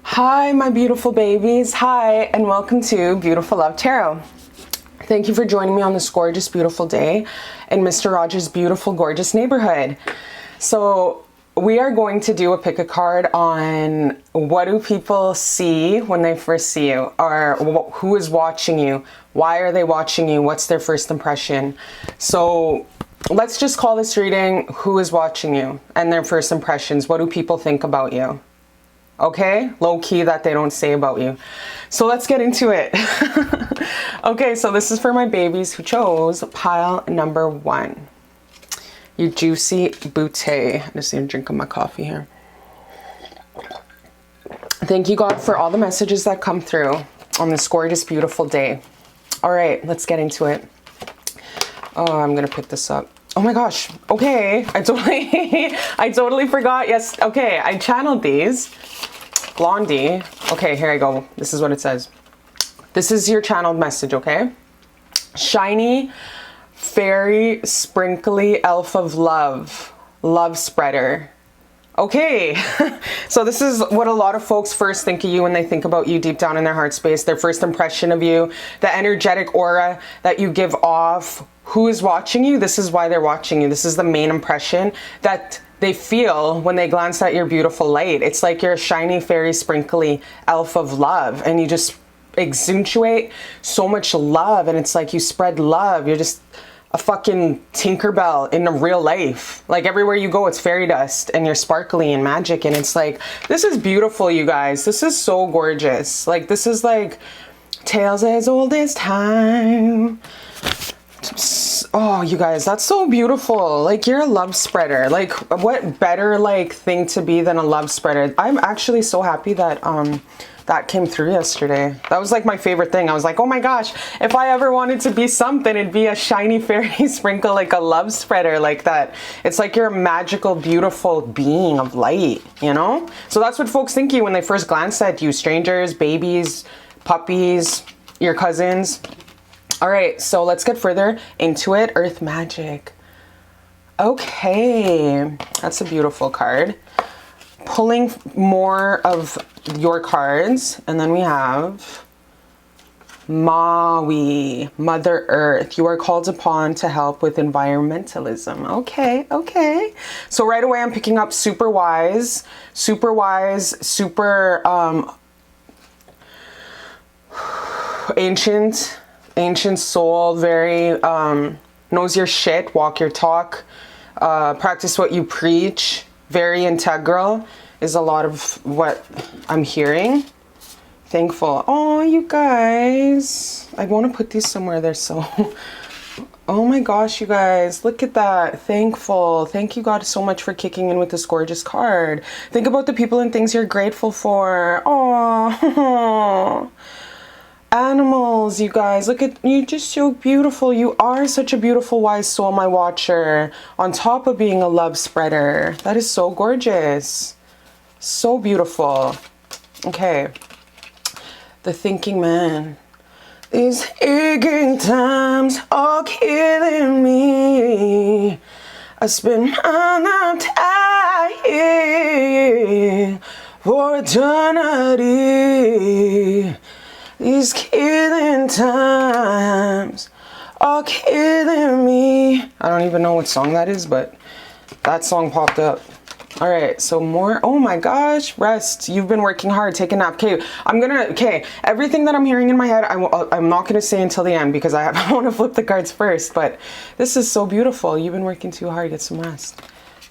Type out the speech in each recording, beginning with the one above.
Hi, my beautiful babies. Hi, and welcome to Beautiful Love Tarot. Thank you for joining me on this gorgeous, beautiful day in Mr. Rogers' beautiful, gorgeous neighborhood. So we are going to do a pick a card on what do people see when they first see you, or who is watching you, why are they watching you, what's their first impression. So let's just call this reading who is watching you and their first impressions. What do people think about you? Okay, low key that they don't say about you. So let's get into it. Okay, so this is for my babies who chose pile number 1. You juicy boutte. I just need a drink of my coffee here. Thank you, God, for all the messages that come through on this gorgeous, beautiful day. All right, let's get into it. Oh, I'm gonna pick this up. Oh my gosh. Okay, I totally forgot. Yes. Okay, I channeled these. Blondie. Okay, here I go. This is what it says. This is your channeled message, okay? Shiny, fairy, sprinkly elf of love, love spreader. Okay, so this is what a lot of folks first think of you when they think about you deep down in their heart space, their first impression of you, the energetic aura that you give off, who is watching you. This is why they're watching you. This is the main impression that they feel when they glance at your beautiful light. It's like you're a shiny, fairy, sprinkly elf of love, and you just accentuate so much love, and it's like you spread love. You're just a fucking Tinkerbell in real life. Like everywhere you go, it's fairy dust, and you're sparkly and magic, and it's like, this is beautiful, you guys. This is so gorgeous. Like, this is like tales as old as time. Oh, you guys, that's so beautiful. Like, you're a love spreader. Like, what better like thing to be than a love spreader? I'm actually so happy that that came through yesterday. That was like my favorite thing. I was like, oh my gosh, if I ever wanted to be something, it'd be a shiny fairy sprinkle, like a love spreader like that. It's like you're a magical, beautiful being of light, you know? So that's what folks think of you when they first glance at you. Strangers, babies, puppies, your cousins. All right, so let's get further into it. Earth magic. Okay, that's a beautiful card. Pulling more of your cards, and then we have Maui, Mother Earth. You are called upon to help with environmentalism. Okay, okay. So right away I'm picking up super wise, super ancient soul, very knows your shit, walk your talk, practice what you preach, very integral is a lot of what I'm hearing. Thankful. Oh, you guys, I want to put these somewhere. They're so oh my gosh, you guys, look at that. Thankful. Thank you, God, so much for kicking in with this gorgeous card. Think about the people and things you're grateful for. Oh, animals, you guys, look at you, just so beautiful. You are such a beautiful, wise soul, my watcher, on top of being a love spreader. That is so gorgeous, so beautiful. Okay, the thinking man. These aching times are killing me. I spend my time for eternity. These killing times are killing me. I don't even know what song that is, but that song popped up. All right, so more. Oh my gosh, rest. You've been working hard. Take a nap. Okay, okay, everything that I'm hearing in my head, I'm not gonna say until the end because I want to flip the cards first, but this is so beautiful. You've been working too hard. Get some rest.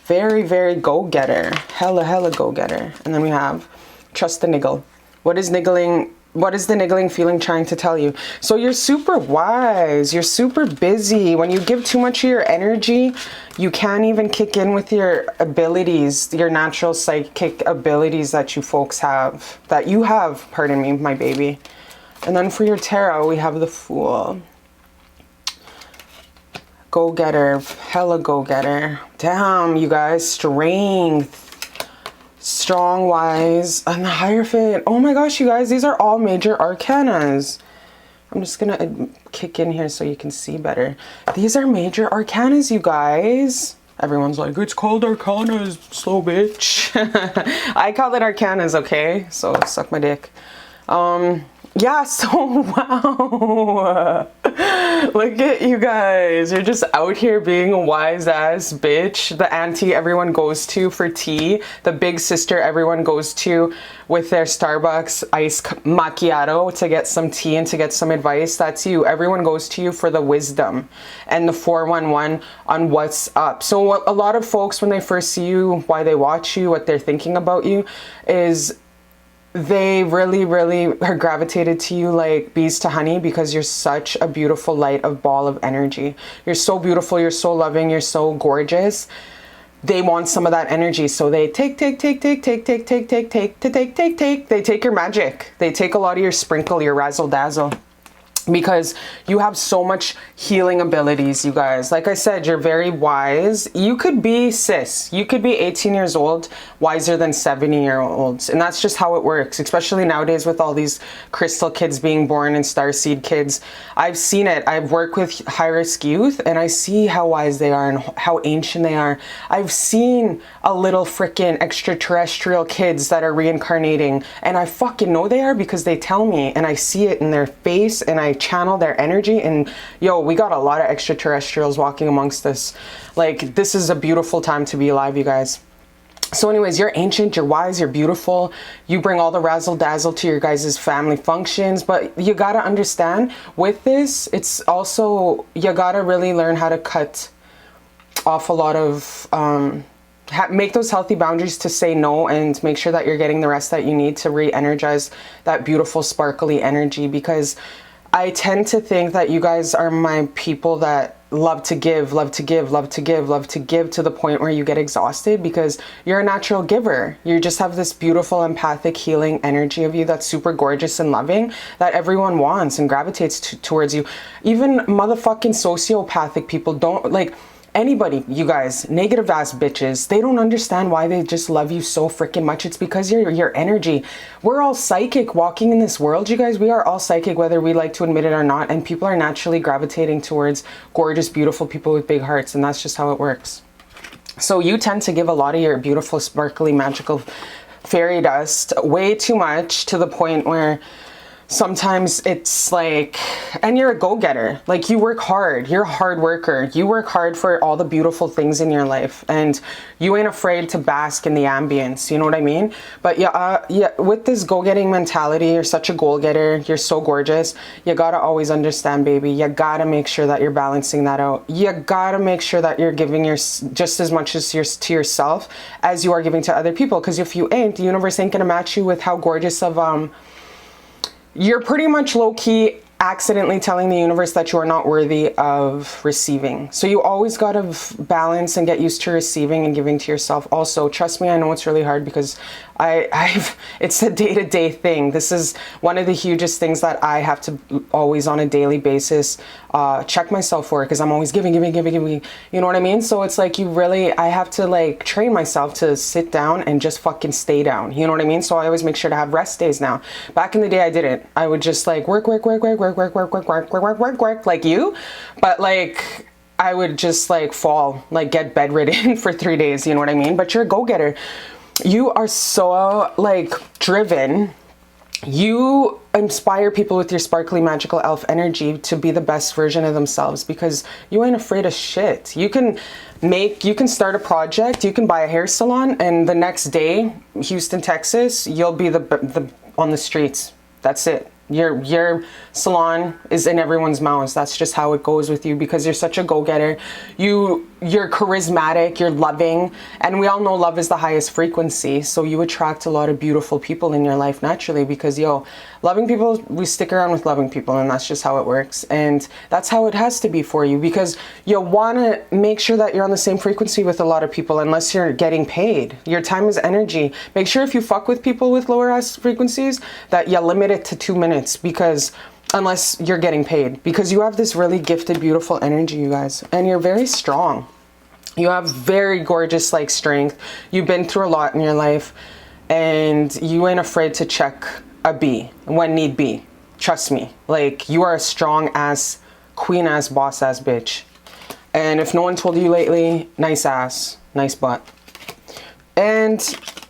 Very, very go-getter. Hella go-getter. And then we have trust the niggle. What is niggling What is the niggling feeling trying to tell you? So you're super wise. You're super busy. When you give too much of your energy, you can't even kick in with your abilities, your natural psychic abilities that you folks have. That you have, pardon me, my baby. And then for your tarot, we have the Fool. Go-getter. Hella go-getter. Damn, you guys. Strength. Strong, wise, and the Hierophant. Oh my gosh, you guys, these are all major arcanas. I'm just gonna kick in here so you can see better. These are major arcanas, you guys. Everyone's like, it's called arcanas, slow bitch. I call it arcanas, okay? So suck my dick. Yeah, so wow. Look at you guys. You're just out here being a wise ass bitch. The auntie everyone goes to for tea. The big sister everyone goes to with their Starbucks iced macchiato to get some tea and to get some advice. That's you. Everyone goes to you for the wisdom and the 411 on what's up. So what a lot of folks, when they first see you, why they watch you, what they're thinking about you is they really are gravitated to you like bees to honey because you're such a beautiful light of ball of energy. You're so beautiful, you're so loving, you're so gorgeous. They want some of that energy, so they take. They take your magic. They take a lot of your sprinkle, your razzle dazzle. Because you have so much healing abilities, you guys. Like I said, you're very wise. You could be sis. You could be 18 years old, wiser than 70-year-olds. And that's just how it works, especially nowadays with all these crystal kids being born and starseed kids. I've seen it. I've worked with high-risk youth, and I see how wise they are and how ancient they are. I've seen a little freaking extraterrestrial kids that are reincarnating, and I fucking know they are because they tell me, and I see it in their face, and I channel their energy. And yo, we got a lot of extraterrestrials walking amongst us. Like, this is a beautiful time to be alive, you guys. So anyways, you're ancient, you're wise, you're beautiful. You bring all the razzle dazzle to your guys' family functions. But you gotta understand with this, it's also, you gotta really learn how to cut off a lot of make those healthy boundaries to say no and make sure that you're getting the rest that you need to re-energize that beautiful sparkly energy. Because I tend to think that you guys are my people that love to give to the point where you get exhausted, because you're a natural giver. You just have this beautiful empathic healing energy of you that's super gorgeous and loving that everyone wants and gravitates towards you. Even motherfucking sociopathic people don't like. Anybody, you guys, negative ass bitches, they don't understand why they just love you so freaking much. It's because your energy. We're all psychic walking in this world, you guys. We are all psychic, whether we like to admit it or not. And people are naturally gravitating towards gorgeous, beautiful people with big hearts. And that's just how it works. So you tend to give a lot of your beautiful, sparkly, magical fairy dust way too much, to the point where sometimes it's like, and you're a go-getter. Like, you work hard. You're a hard worker. You work hard for all the beautiful things in your life, and you ain't afraid to bask in the ambience. You know what I mean? But yeah, with this go-getting mentality, you're such a goal-getter. You're so gorgeous. You gotta always understand, baby. You gotta make sure that you're balancing that out. You gotta make sure that you're giving just as much as to yourself as you are giving to other people. Because if you ain't, the universe ain't gonna match you with how gorgeous of you're pretty much low-key accidentally telling the universe that you are not worthy of receiving. So you always got to balance and get used to receiving and giving to yourself. Also, trust me, I know it's really hard, because it's a day-to-day thing. This is one of the hugest things that I have to always, on a daily basis, check myself for, because I'm always giving. You know what I mean? So it's like, I have to like train myself to sit down and just fucking stay down. You know what I mean? So I always make sure to have rest days now. Back in the day, I didn't. I would just like work like you, but like I would just like fall, like get bedridden for 3 days. You know what I mean? But you're a go-getter. You are so like driven. You inspire people with your sparkly magical elf energy to be the best version of themselves, because you ain't afraid of shit. You can start a project, you can buy a hair salon, and the next day, Houston, Texas, you'll be on the streets. That's it. Your salon is in everyone's mouths. That's just how it goes with you, because you're such a go-getter. You you're charismatic, you're loving, and we all know love is the highest frequency. So you attract a lot of beautiful people in your life naturally because, yo, loving people, we stick around with loving people, and that's just how it works. And that's how it has to be for you, because you want to make sure that you're on the same frequency with a lot of people unless you're getting paid. Your time is energy. Make sure if you fuck with people with lower ass frequencies that you limit it to 2 minutes, because unless you're getting paid, because you have this really gifted, beautiful energy, you guys, and you're very strong. You have very gorgeous like strength. You've been through a lot in your life, and you ain't afraid to check a B when need be. Trust me, like, you are a strong ass, queen ass, boss ass bitch. And if no one told you lately, nice ass, nice butt. And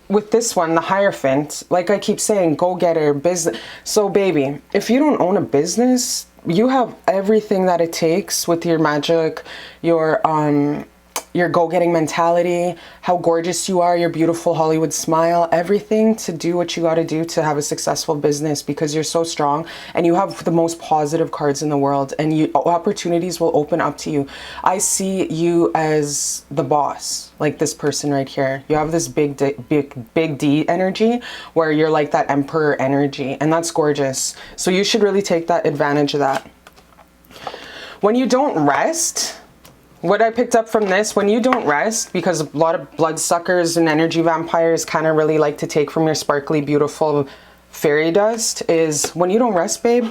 with this one, the Hierophant, like I keep saying, go-getter, business. So baby, if you don't own a business, you have everything that it takes with your magic, your go-getting mentality, how gorgeous you are, your beautiful Hollywood smile, everything to do what you got to do to have a successful business, because you're so strong and you have the most positive cards in the world, and opportunities will open up to you. I see you as the boss, like this person right here. You have this big D energy where you're like that emperor energy, and that's gorgeous. So you should really take that advantage of that. When you don't rest, what I picked up from this, when you don't rest, because a lot of bloodsuckers and energy vampires kind of really like to take from your sparkly, beautiful fairy dust, is when you don't rest, babe,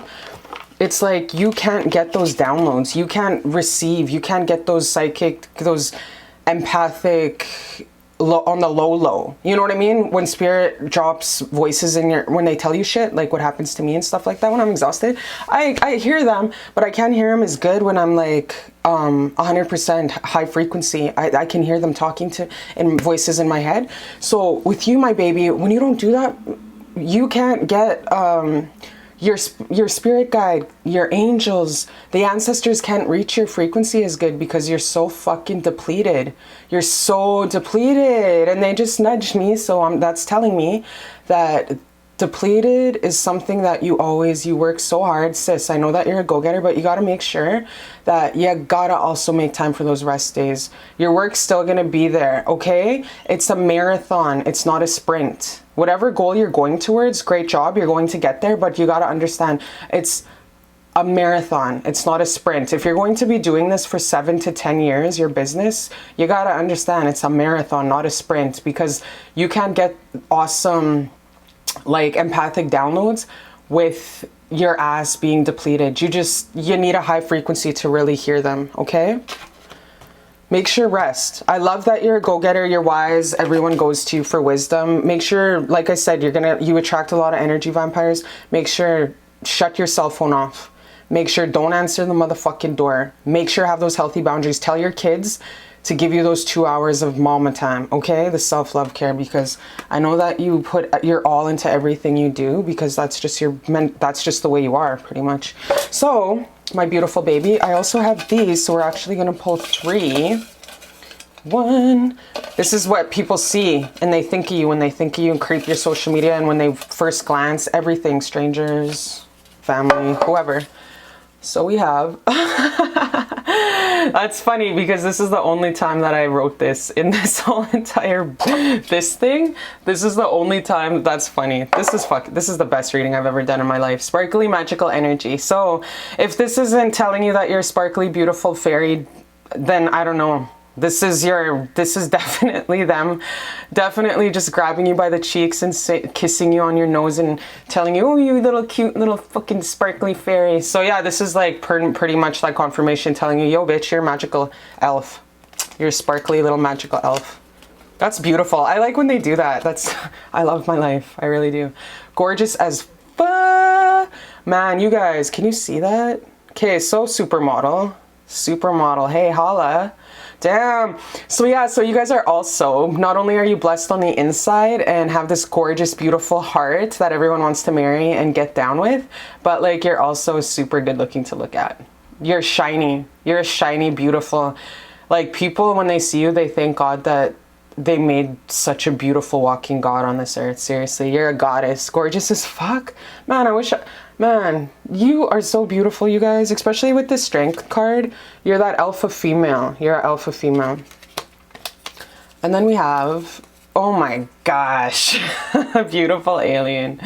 it's like you can't get those downloads. You can't receive. You can't get those psychic, those empathic, on the low. You know what I mean? When spirit drops voices in your, when they tell you shit, like what happens to me and stuff like that when I'm exhausted, I hear them, but I can't hear them as good when I'm like 100% high frequency. I can hear them talking to in voices in my head. So with you, my baby, when you don't do that, you can't get your spirit guide, your angels, the ancestors can't reach your frequency as good because you're so fucking depleted. You're so depleted. And they just nudged me, so that's telling me that depleted is something that you work so hard, sis. I know that you're a go-getter, but you got to make sure that you got to also make time for those rest days. Your work's still going to be there, okay? It's a marathon. It's not a sprint. Whatever goal you're going towards, great job, you're going to get there, but you got to understand it's a marathon. It's not a sprint. If you're going to be doing this for 7 to 10 years, your business, you got to understand it's a marathon, not a sprint, because you can't get awesome like empathic downloads with your ass being depleted. You need a high frequency to really hear them, okay? Make sure rest. I love that you're a go-getter, you're wise, everyone goes to you for wisdom. Make sure, like I said, you attract a lot of energy vampires. Make sure, shut your cell phone off. Make sure don't answer the motherfucking door. Make sure have those healthy boundaries. Tell your kids to give you those 2 hours of mama time, okay? The self-love care, because I know that you put your all into everything you do, because that's just the way you are, pretty much. So, my beautiful baby, I also have these, so we're actually gonna pull 3. 1. This is what people see, and they think of you when they think of you and creep your social media, and when they first glance, everything, strangers, family, whoever. So we have, that's funny because this is the only time that I wrote this in this whole entire, this thing. This is the only time, that's funny. This is the best reading I've ever done in my life. Sparkly magical energy. So if this isn't telling you that you're sparkly, beautiful fairy, then I don't know. This is definitely them, definitely just grabbing you by the cheeks and kissing you on your nose and telling you, oh, you little cute little fucking sparkly fairy. So yeah, this is like pretty much like confirmation telling you, yo bitch, you're a magical elf. You're a sparkly little magical elf. That's beautiful. I like when they do that. I love my life. I really do. Gorgeous as fuck. Man, you guys, can you see that? Okay, so supermodel, hey, holla. Damn. So yeah, so you guys are also, not only are you blessed on the inside and have this gorgeous, beautiful heart that everyone wants to marry and get down with, but like you're also super good looking to look at. You're shiny. You're a shiny, beautiful, like people, when they see you, they thank God that they made such a beautiful walking God on this earth. Seriously, you're a goddess. Gorgeous as fuck. Man, I wish Man, you are so beautiful, you guys, especially with the strength card. You're that alpha female. You're an alpha female. And then we have, oh my gosh, beautiful alien.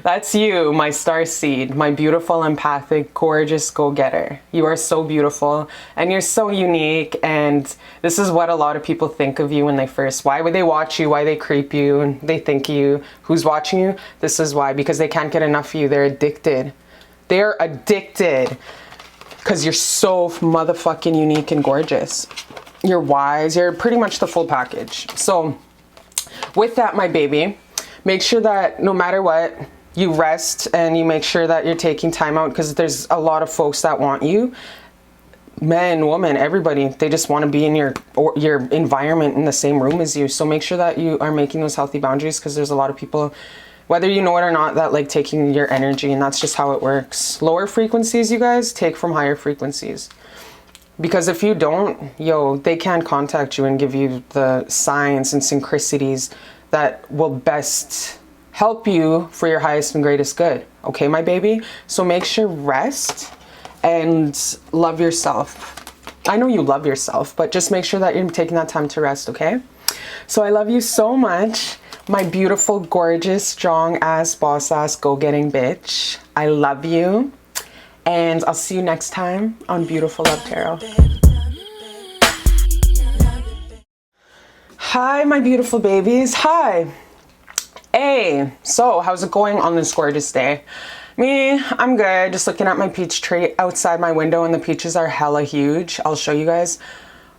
That's you, my star seed, my beautiful, empathic, gorgeous go-getter. You are so beautiful and you're so unique. And this is what a lot of people think of you when they first, why would they watch you? Why they creep you and they think of you? Who's watching you? This is why, because they can't get enough of you. They're addicted. They're addicted because you're so motherfucking unique and gorgeous. You're wise. You're pretty much the full package. So with that, my baby, make sure that no matter what, you rest and you make sure that you're taking time out, because there's a lot of folks that want you. Men, women, everybody, they just want to be in your environment in the same room as you. So make sure that you are making those healthy boundaries, because there's a lot of people, whether you know it or not, that like taking your energy, and that's just how it works. Lower frequencies, you guys, take from higher frequencies. Because if you don't, yo, they can contact you and give you the signs and synchronicities that will best help you for your highest and greatest good. Okay, my baby? So make sure rest and love yourself. I know you love yourself, but just make sure that you're taking that time to rest, okay? So I love you so much, my beautiful, gorgeous, strong ass, boss ass, go-getting bitch. I love you. And I'll see you next time on Beautiful Love Tarot. Hi, my beautiful babies. Hi. Hey, so how's it going on this gorgeous day? Me, I'm good. Just looking at my peach tree outside my window, and the peaches are hella huge. I'll show you guys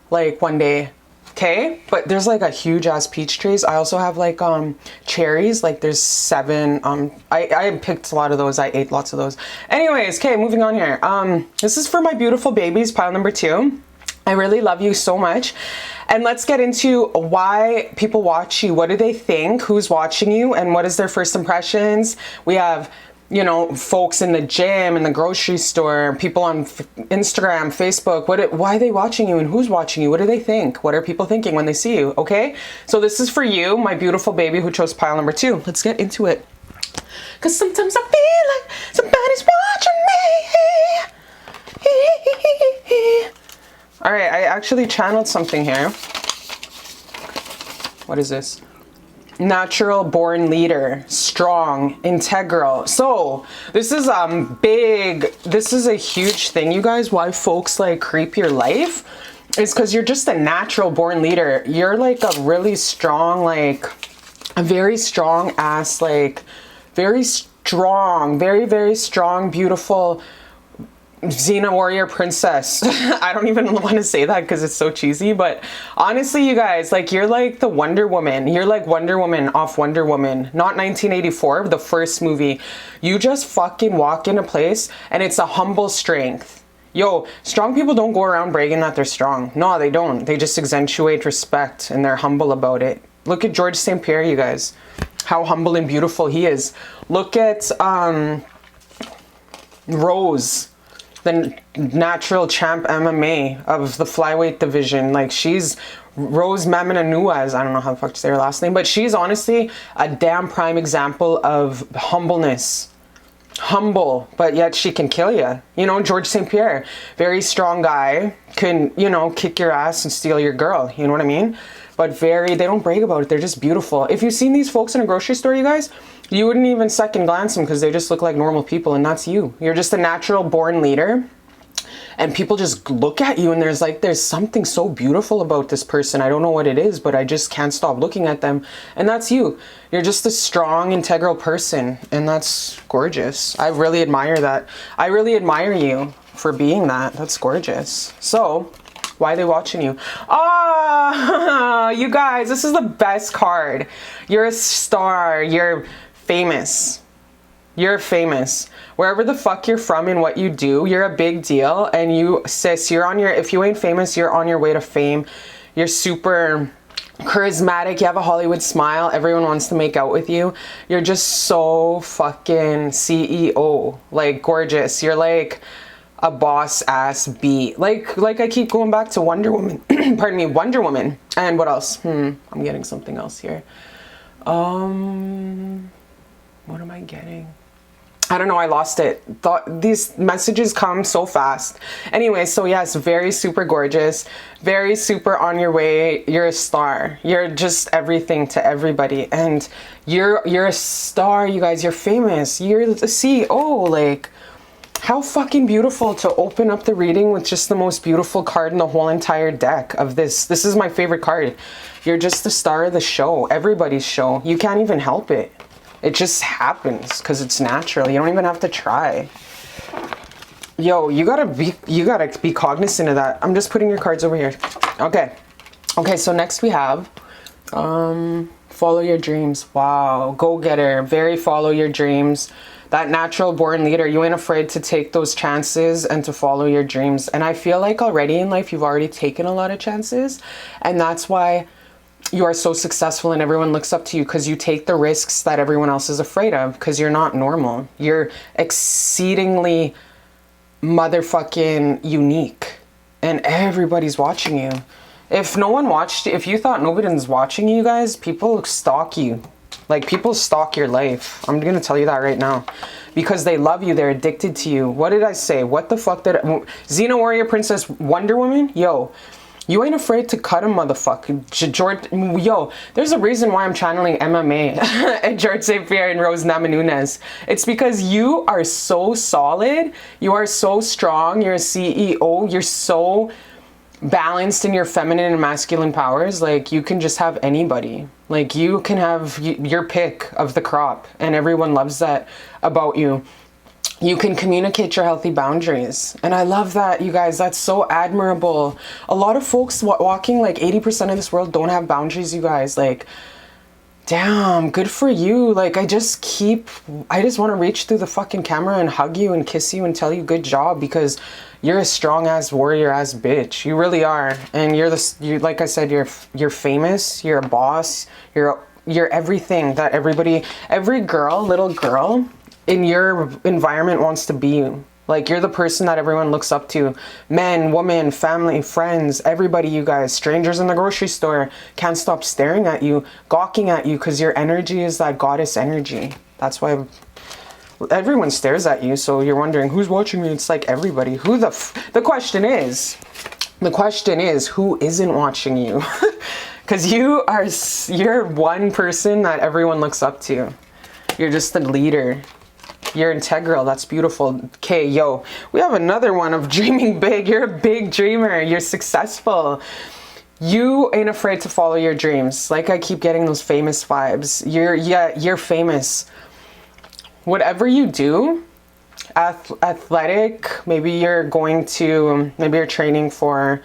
like one day. Okay, but there's like a huge ass peach trees. I also have like cherries, like there's 7. I picked a lot of those. I ate lots of those. Anyways, okay, moving on here. This is for my beautiful babies, pile number 2. I really love you so much. And let's get into why people watch you. What do they think? Who's watching you? And what is their first impressions? We have, you know, folks in the gym, in the grocery store, people on Instagram, Facebook. Why are they watching you, and who's watching you? What do they think? What are people thinking when they see you? Okay, so this is for you, my beautiful baby who chose pile number 2. Let's get into it. Because sometimes I feel like somebody's watching me. All right, I actually channeled something here. What is this? Natural born leader, strong, integral. So this is this is a huge thing, you guys. Why folks like creep your life is because you're just a natural born leader. You're like a really strong, like a very strong ass, like very strong, very, very strong, beautiful Xena warrior princess. I don't even want to say that because it's so cheesy, but honestly, you guys, like, you're like the Wonder Woman. You're like Wonder Woman off Wonder Woman, not 1984, the first movie. You just fucking walk in a place and it's a humble strength. Yo, strong people don't go around bragging that they're strong. No, they don't. They just accentuate respect and they're humble about it. Look at George St. Pierre, you guys, how humble and beautiful he is. Look at Rose, the natural champ MMA of the flyweight division. Like, she's Rose Namajunas. I don't know how the fuck to say her last name, but she's honestly a damn prime example of humbleness. Humble, but yet she can kill you. You know, George St. Pierre, very strong guy, can, you know, kick your ass and steal your girl. You know what I mean? But they don't brag about it. They're just beautiful. If you've seen these folks in a grocery store, you guys, you wouldn't even second glance them because they just look like normal people, and that's you. You're just a natural born leader. And people just look at you and there's something so beautiful about this person. I don't know what it is, but I just can't stop looking at them. And that's you. You're just a strong, integral person. And that's gorgeous. I really admire that. I really admire you for being that. That's gorgeous. So, why are they watching you? Ah, you guys, this is the best card. You're a star. You're famous. You're famous. Wherever the fuck you're from and what you do, you're a big deal. And you, sis, if you ain't famous, you're on your way to fame. You're super charismatic. You have a Hollywood smile. Everyone wants to make out with you. You're just so fucking CEO. Like, gorgeous. You're like a boss ass bee. Like I keep going back to Wonder Woman. Pardon me, Wonder Woman. And what else? I'm getting something else here. What am I getting? I don't know, I lost it. These messages come so fast. Anyway, so yes, very super gorgeous, very super on your way. You're a star. You're just everything to everybody. And you're a star, you guys. You're famous. You're the CEO. Like, how fucking beautiful to open up the reading with just the most beautiful card in the whole entire deck of this. This is my favorite card. You're just the star of the show, everybody's show. You can't even help it. It just happens because it's natural. You don't even have to try. Yo, you gotta be cognizant of that. I'm just putting your cards over here. Okay. Okay, so next we have follow your dreams. Wow, go-getter. Very follow your dreams. That natural born leader. You ain't afraid to take those chances and to follow your dreams. And I feel like already in life you've already taken a lot of chances, and that's why you are so successful and everyone looks up to you, because you take the risks that everyone else is afraid of, because you're not normal. You're exceedingly motherfucking unique and everybody's watching you. If no one watched, if you thought nobody's watching you guys, people stalk you. Like, people stalk your life. I'm gonna tell you that right now. Because they love you, they're addicted to you. What did I say? What the fuck did Xena Warrior Princess Wonder Woman? Yo, you ain't afraid to cut a motherfucker. Yo, there's a reason why I'm channeling MMA and George St. Pierre and Rose Namajunas. It's because you are so solid. You are so strong. You're a CEO. You're so balanced in your feminine and masculine powers. Like, you can just have anybody. Like, you can have your pick of the crop, and everyone loves that about you. You can communicate your healthy boundaries. And I love that, you guys. That's so admirable. A lot of folks walking, like 80% of this world don't have boundaries, you guys. Like, damn, good for you. Like, I just want to reach through the fucking camera and hug you and kiss you and tell you good job, because you're a strong ass warrior ass bitch. You really are. And you like I said, you're famous, you're a boss, you're everything that every girl, little girl in your environment wants to be you. Like, you're the person that everyone looks up to. Men, women, family, friends, everybody, you guys. Strangers in the grocery store can't stop staring at you, gawking at you, because your energy is that goddess energy. That's why everyone stares at you. So you're wondering, who's watching me? It's like everybody. The question is, who isn't watching you? Because you're one person that everyone looks up to. You're just the leader. You're integral. That's beautiful. Okay, yo, we have another one of dreaming big. You're a big dreamer. You're successful. You ain't afraid to follow your dreams. Like, I keep getting those famous vibes. You're famous. Whatever you do, athletic, maybe you're training for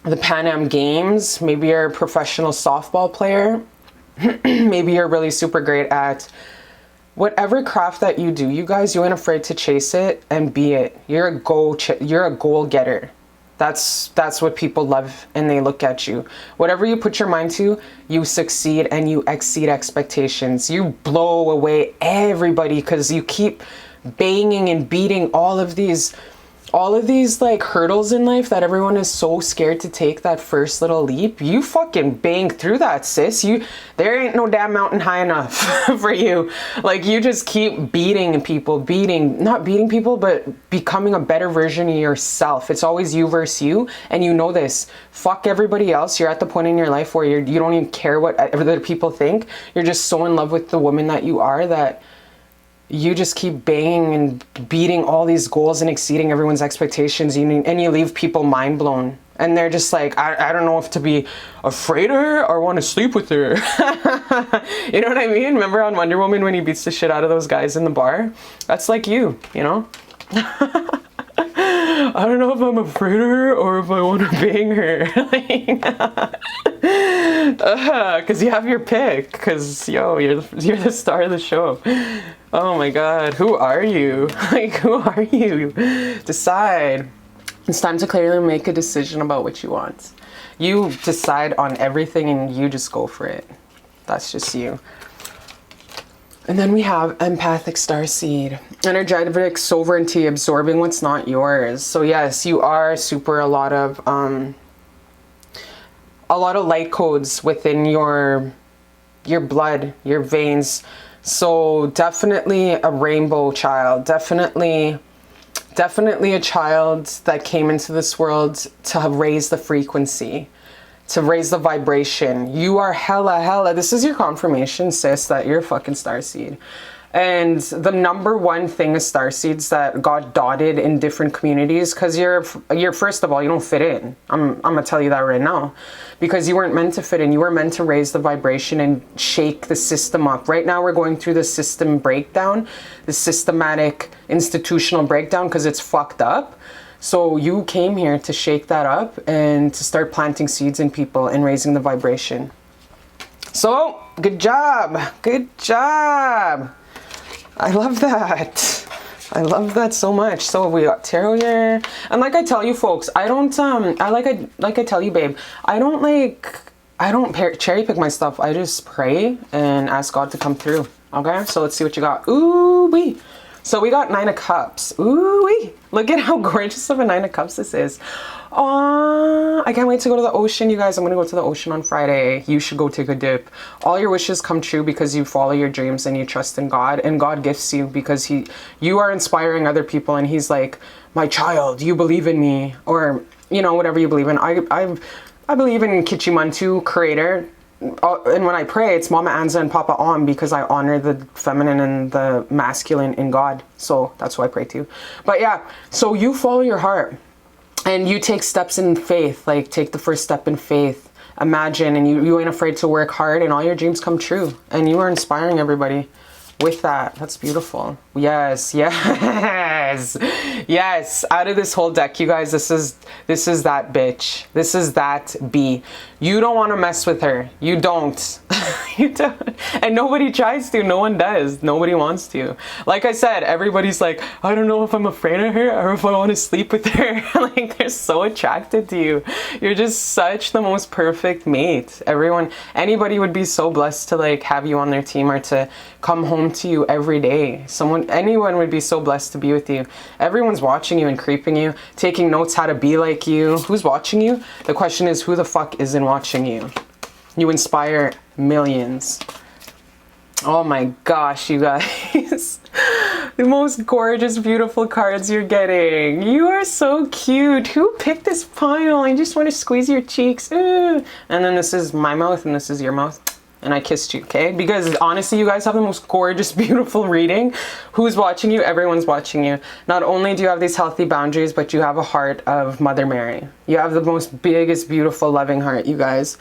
the Pan Am Games. Maybe you're a professional softball player. Maybe you're really super great at whatever craft that you do, you guys. You ain't afraid to chase it and be it. You're a goal getter. That's what people love, and they look at you. Whatever you put your mind to, you succeed and you exceed expectations. You blow away everybody, because you keep banging and beating all of these like hurdles in life that everyone is so scared to take that first little leap. You fucking bang through that, sis. There ain't no damn mountain high enough for you. Like, you just keep beating people, not beating people, but becoming a better version of yourself. It's always you versus you, and you know this. Fuck everybody else. You're at the point in your life where you don't even care what other people think. You're just so in love with the woman that you are that you just keep banging and beating all these goals and exceeding everyone's expectations, and you leave people mind blown. And they're just like, I don't know if to be afraid of her or want to sleep with her. You know what I mean? Remember on Wonder Woman when he beats the shit out of those guys in the bar? That's like you know? I don't know if I'm afraid of her or if I want to bang her. Because you have your pick. Because, yo, you're the star of the show. Oh my God, who are you? Like, who are you? Decide. It's time to clearly make a decision about what you want. You decide on everything and you just go for it. That's just you. And then we have empathic starseed, energetic sovereignty, absorbing what's not yours. So yes, you are super a lot of light codes within your blood, your veins. So definitely a rainbow child, definitely a child that came into this world to raise the frequency, to raise the vibration. You are hella, this is your confirmation, sis, that you're a fucking starseed. And the number one thing is starseeds that got dotted in different communities, because you're first of all, you don't fit in. I'm gonna tell you that right now, because you weren't meant to fit in. You were meant to raise the vibration and shake the system up. Right now we're going through the system breakdown, the systematic institutional breakdown, because it's fucked up. So you came here to shake that up and to start planting seeds in people and raising the vibration. So good job, good job. I love that. I love that so much. So we got tarot here. And like I tell you folks, I don't, like I tell you, babe, I don't cherry pick my stuff. I just pray and ask God to come through. Okay, so let's see what you got. Ooh wee. So we got 9 of Cups. Ooh wee. Look at how gorgeous of a 9 of Cups this is. Aww, I can't wait to go to the ocean, you guys. I'm gonna go to the ocean on Friday. You should go take a dip. All your wishes come true because you follow your dreams and you trust in God, and God gifts you because you are inspiring other people, and he's like, my child, you believe in me, or you know, whatever you believe in. I believe in Kichimantu, creator. And when I pray, it's Mama Anza and Papa Om, because I honor the feminine and the masculine in God. So that's why I pray to you. But yeah, so you follow your heart and you take steps in faith, like take the first step in faith. Imagine, and you ain't afraid to work hard, and all your dreams come true, and you are inspiring everybody with that. That's beautiful. Yes, yes, yes. Out of this whole deck, you guys, this is that bitch. This is that bee. You don't want to mess with her. You don't. You don't. And nobody tries to. No one does. Nobody wants to. Like I said, everybody's like, I don't know if I'm afraid of her or if I want to sleep with her. Like, they're so attracted to you. You're just such the most perfect mate. Anybody would be so blessed to like have you on their team, or to come home to you every day. Anyone would be so blessed to be with you. Everyone's watching you and creeping you, taking notes how to be like you. Who's watching you? The question is, who the fuck isn't watching you? You inspire millions. Oh my gosh, you guys. The most gorgeous, beautiful cards you're getting. You are so cute. Who picked this pile? I just want to squeeze your cheeks. And then this is my mouth and this is your mouth. And I kissed you, okay? Because honestly, you guys have the most gorgeous, beautiful reading. Who's watching you? Everyone's watching you. Not only do you have these healthy boundaries, but you have a heart of Mother Mary. You have the most biggest, beautiful, loving heart, you guys.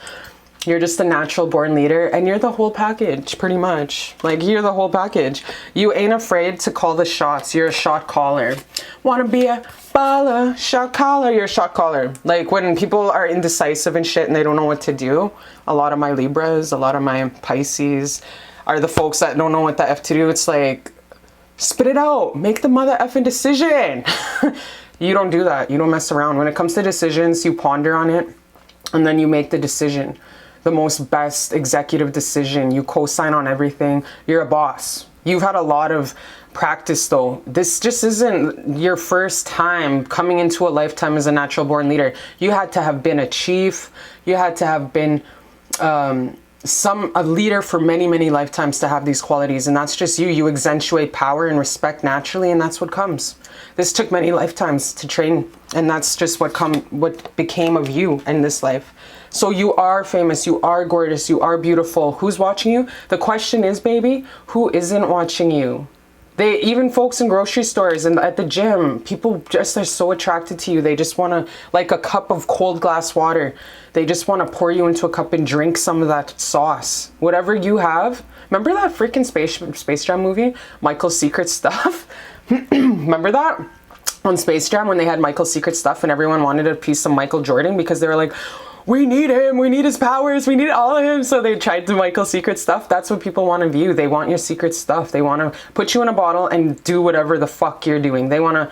You're just a natural born leader, and you're the whole package, pretty much. Like, you're the whole package. You ain't afraid to call the shots. You're a shot caller. Wanna be a baller, shot caller? You're a shot caller. Like, when people are indecisive and shit and they don't know what to do, a lot of my Libras, a lot of my Pisces are the folks that don't know what the F to do. It's like, spit it out. Make the mother effing decision. You don't do that. You don't mess around. When it comes to decisions, you ponder on it, and then you make the decision. The most best executive decision. You co-sign on everything. You're a boss. You've had a lot of practice though. This just isn't your first time coming into a lifetime as a natural born leader. You had to have been a chief. You had to have been a leader for many, many lifetimes to have these qualities. And that's just you. You accentuate power and respect naturally, and that's what comes. This took many lifetimes to train, and that's just what became of you in this life. So you are famous, you are gorgeous, you are beautiful. Who's watching you? The question is, baby, who isn't watching you? Even folks in grocery stores and at the gym, people just are so attracted to you. They just want to, like a cup of cold glass water, they just want to pour you into a cup and drink some of that sauce. Whatever you have. Remember that freaking Space Jam movie? Michael's Secret Stuff? Remember that? On Space Jam when they had Michael's Secret Stuff and everyone wanted a piece of Michael Jordan because they were like, we need him, we need his powers, we need all of him. So they tried to Michael's secret stuff. That's what people want to view. They want your secret stuff. They want to put you in a bottle and do whatever the fuck you're doing. They want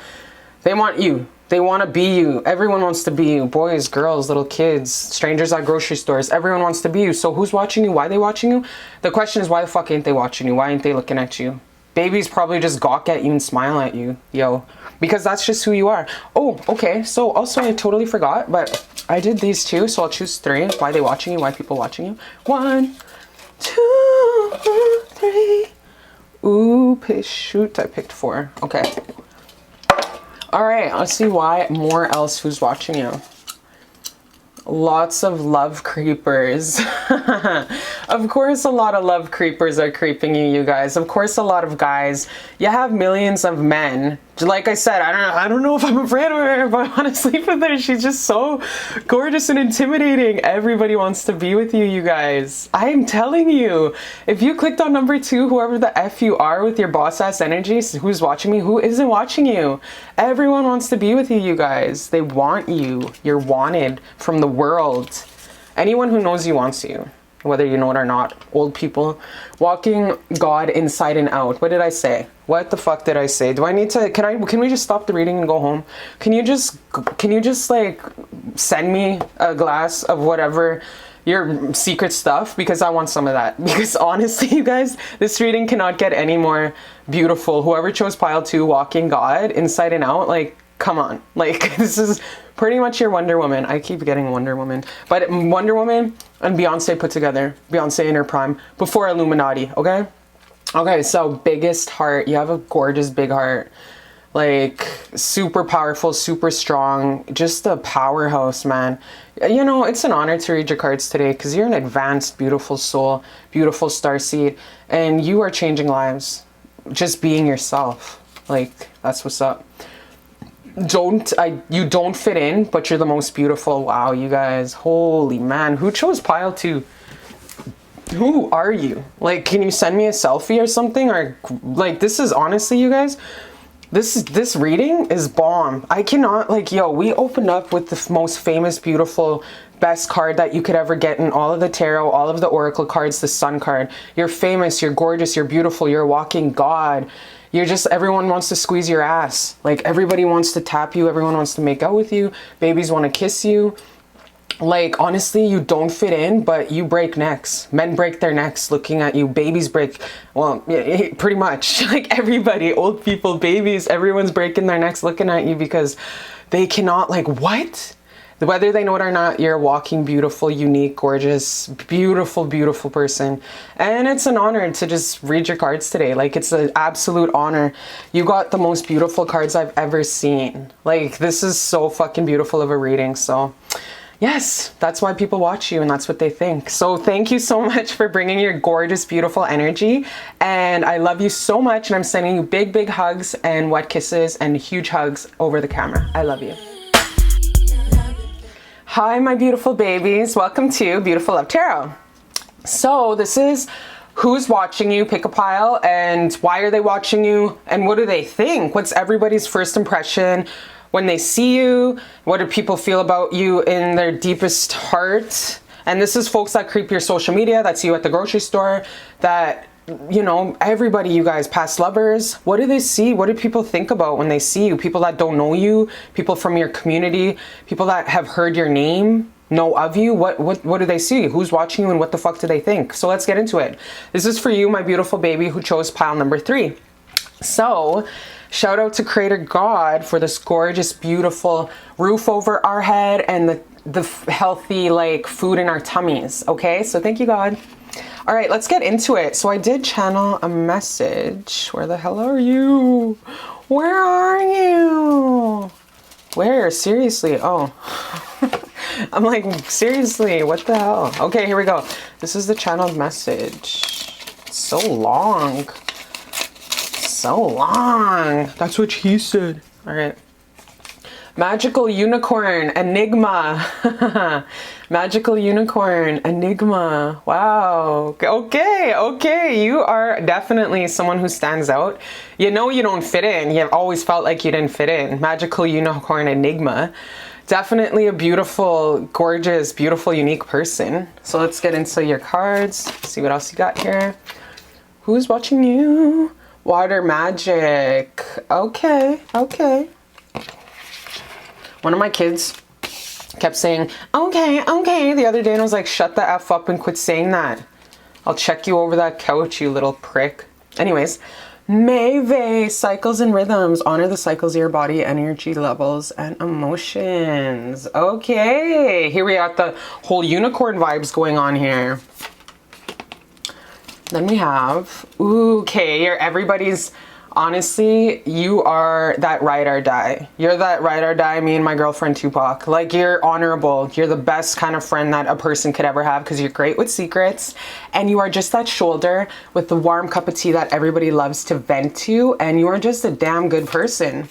you. They want to be you. Everyone wants to be you. Boys, girls, little kids, strangers at grocery stores. Everyone wants to be you. So who's watching you? Why are they watching you? The question is, why the fuck ain't they watching you? Why ain't they looking at you? Babies probably just gawk at you and smile at you, yo. Because that's just who you are. Oh, okay. So also I totally forgot, but I did these two, so I'll choose 3. Why are they watching you? Why are people watching you? 1, 2, 3. Ooh, shoot, I picked 4. Okay. All right, let's see why more else who's watching you. Lots of love creepers. Of course, a lot of love creepers are creeping you, you guys. Of course, a lot of guys. You have millions of men. Like I said, I don't know if I'm afraid of her, if I want to sleep with her. She's just so gorgeous and intimidating. Everybody wants to be with you, you guys. I am telling you, if you clicked on number 2, whoever the F you are with your boss ass energy, who's watching me, who isn't watching you? Everyone wants to be with you, you guys. They want you. You're wanted from the world. Anyone who knows you wants you, whether you know it or not. Old people walking God inside and out. What did I say? What the fuck did I say? Do I need to, can we just stop the reading and go home? Can you just like send me a glass of whatever your secret stuff? Because I want some of that. Because honestly, you guys, this reading cannot get any more beautiful. Whoever chose pile 2, walking God inside and out, like, come on. Like, this is pretty much your Wonder Woman. I keep getting Wonder Woman. But Wonder Woman and Beyonce put together. Beyonce in her prime. Before Illuminati, okay? Okay, so biggest heart. You have a gorgeous big heart. Like, super powerful, super strong. Just a powerhouse, man. You know, it's an honor to read your cards today because you're an advanced, beautiful soul. Beautiful starseed. And you are changing lives. Just being yourself. Like, that's what's up. You don't fit in, but you're the most beautiful. Wow, you guys, holy man, who chose pile 2? Who are you? Like, can you send me a selfie or something? Or like, this is honestly, you guys, this reading is bomb. I cannot, like, yo, we opened up with the most famous, beautiful, best card that you could ever get in all of the tarot, all of the oracle cards, the sun card. You're famous, you're gorgeous, you're beautiful, you're a walking God. You're just, everyone wants to squeeze your ass. Like, everybody wants to tap you. Everyone wants to make out with you. Babies want to kiss you. Like, honestly, you don't fit in, but you break necks. Men break their necks looking at you. Babies break, well, yeah, pretty much. Like, everybody, old people, babies, everyone's breaking their necks looking at you because they cannot, like, what? Whether they know it or not, you're a walking, beautiful, unique, gorgeous, beautiful, beautiful person. And it's an honor to just read your cards today. Like, it's an absolute honor. You got the most beautiful cards I've ever seen. Like, this is so fucking beautiful of a reading. So, yes, that's why people watch you and that's what they think. So thank you so much for bringing your gorgeous, beautiful energy. And I love you so much. And I'm sending you big, big hugs and wet kisses and huge hugs over the camera. I love you. Hi, my beautiful babies. Welcome to Beautiful Love Tarot. So this is who's watching you, pick a pile, and why are they watching you, and what do they think? What's everybody's first impression when they see you? What do people feel about you in their deepest heart? And this is folks that creep your social media, that's you at the grocery store, that, you know, everybody, you guys, past lovers. What do they see? What do people think about when they see you? People that don't know you, people from your community, people that have heard your name, know of you. What do they see? Who's watching you and what the fuck do they think? So let's get into it. This is for you, my beautiful baby, who chose pile number 3. So shout out to Creator God for this gorgeous, beautiful roof over our head and the healthy, like, food in our tummies. Okay, so thank you, God. All right, let's get into it. So I did channel a message. Where the hell are you? Where are you? Where? Seriously? Oh. I'm like, seriously, what the hell? Okay, here we go. This is the channeled message. It's so long. So long. That's what he said. All right. Magical unicorn, enigma. Magical unicorn, enigma. Wow. Okay. You are definitely someone who stands out. You know you don't fit in. You've always felt like you didn't fit in. Magical unicorn, enigma. Definitely a beautiful, gorgeous, beautiful, unique person. So let's get into your cards. See what else you got here. Who's watching you? Water magic. Okay. One of my kids kept saying, okay, the other day, and I was like, shut the F up and quit saying that. I'll check you over that couch, you little prick. Anyways, Mayve, cycles and rhythms. Honor the cycles of your body, energy levels, and emotions. Okay, here we are, the whole unicorn vibes going on here. Then we have, ooh, okay, you're everybody's, honestly, you are that ride or die. You're that ride or die, me and my girlfriend Tupac. Like, you're honorable. You're the best kind of friend that a person could ever have because you're great with secrets. And you are just that shoulder with the warm cup of tea that everybody loves to vent to. And you are just a damn good person.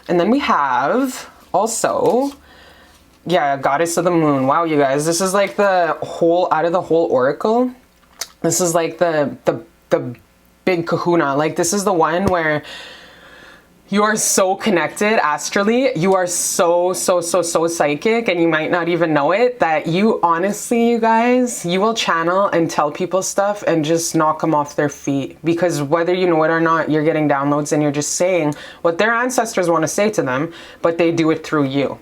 And then we have also, yeah, Goddess of the Moon. Wow, you guys, this is like the whole, out of the whole oracle, this is like the big kahuna. Like, this is the one where you are so connected astrally. You are so psychic, and you might not even know it, that you honestly, you guys, you will channel and tell people stuff and just knock them off their feet, because whether you know it or not, you're getting downloads and you're just saying what their ancestors want to say to them, but they do it through you.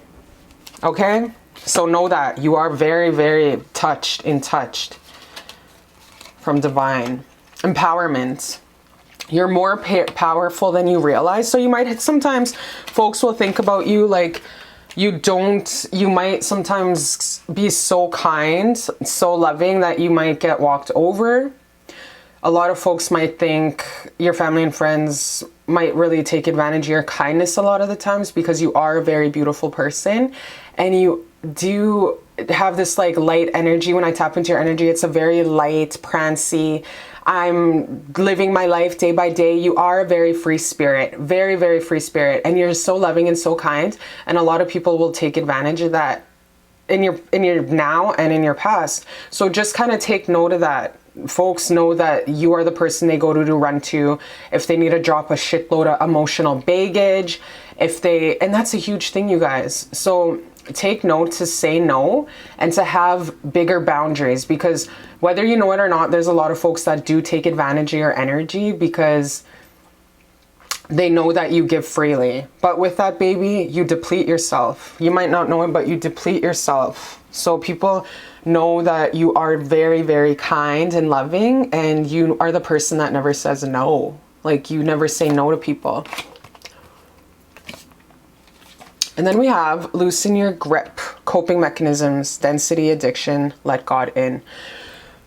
Okay? So know that you are very touched from divine empowerment. You're more powerful than you realize. So you might, sometimes folks will think about you like you might sometimes be so kind, so loving that you might get walked over. A lot of folks might think, your family and friends might really take advantage of your kindness a lot of the times, because you are a very beautiful person and you do have this like light energy. When I tap into your energy, it's a very light, prancy, I'm living my life day by day. You are a very free spirit, very free spirit, and you're so loving and so kind. And a lot of people will take advantage of that in your now and in your past. So just kind of take note of that. Folks know that you are the person they go to run to if they need to drop a shitload of emotional baggage, and that's a huge thing, you guys. So take note to say no and to have bigger boundaries, because whether you know it or not, there's a lot of folks that do take advantage of your energy because they know that you give freely. But with that, baby, you deplete yourself. You might not know it, but you deplete yourself. So people know that you are very kind and loving, and you are the person that never says no. Like, you never say no to people. And then we have loosen your grip, coping mechanisms, density, addiction, let God in.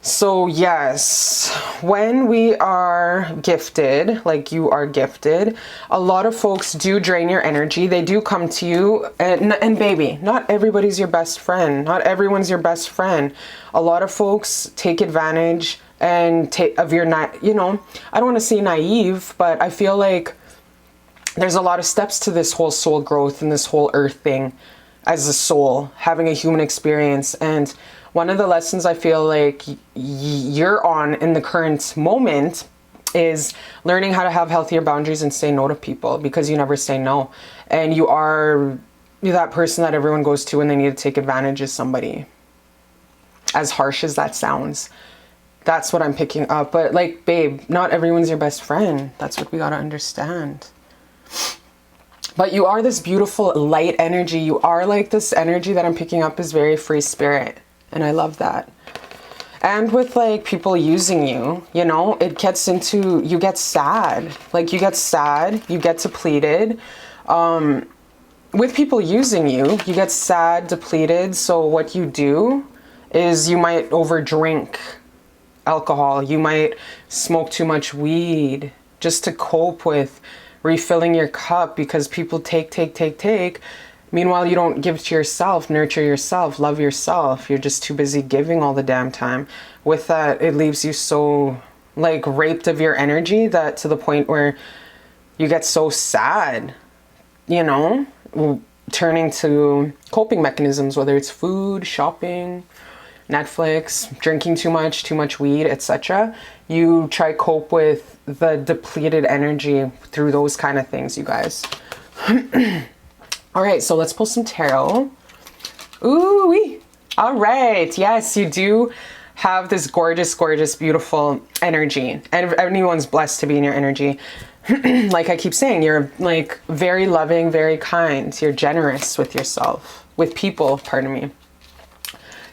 So yes, when we are gifted, like you are gifted, a lot of folks do drain your energy. They do come to you, and baby, not everybody's your best friend. Not everyone's your best friend. A lot of folks take advantage of your, I don't want to say naive, but I feel like there's a lot of steps to this whole soul growth and this whole earth thing as a soul, having a human experience. And one of the lessons I feel like you're on in the current moment is learning how to have healthier boundaries and say no to people, because you never say no. And you're that person that everyone goes to when they need to take advantage of somebody. As harsh as that sounds, that's what I'm picking up. But like, babe, not everyone's your best friend. That's what we got to understand. But you are this beautiful light energy. You are like, this energy that I'm picking up is very free spirit. And I love that. And with like people using you, it gets into, you get sad. Like, you get sad, you get depleted. With people using you, you get sad, depleted. So what you do is you might overdrink alcohol. You might smoke too much weed just to cope with refilling your cup, because people take. Meanwhile, you don't give to yourself, nurture yourself, love yourself. You're just too busy giving all the damn time. With that, it leaves you so like raped of your energy, that to the point where you get so sad, turning to coping mechanisms, whether it's food, shopping, Netflix, drinking too much weed, etc. You try cope with the depleted energy through those kind of things, you guys. All right, so let's pull some tarot. Ooh-wee. All right, yes, you do have this gorgeous, beautiful energy, and anyone's blessed to be in your energy. Like I keep saying, you're like very loving, very kind. You're generous with yourself, with people, pardon me.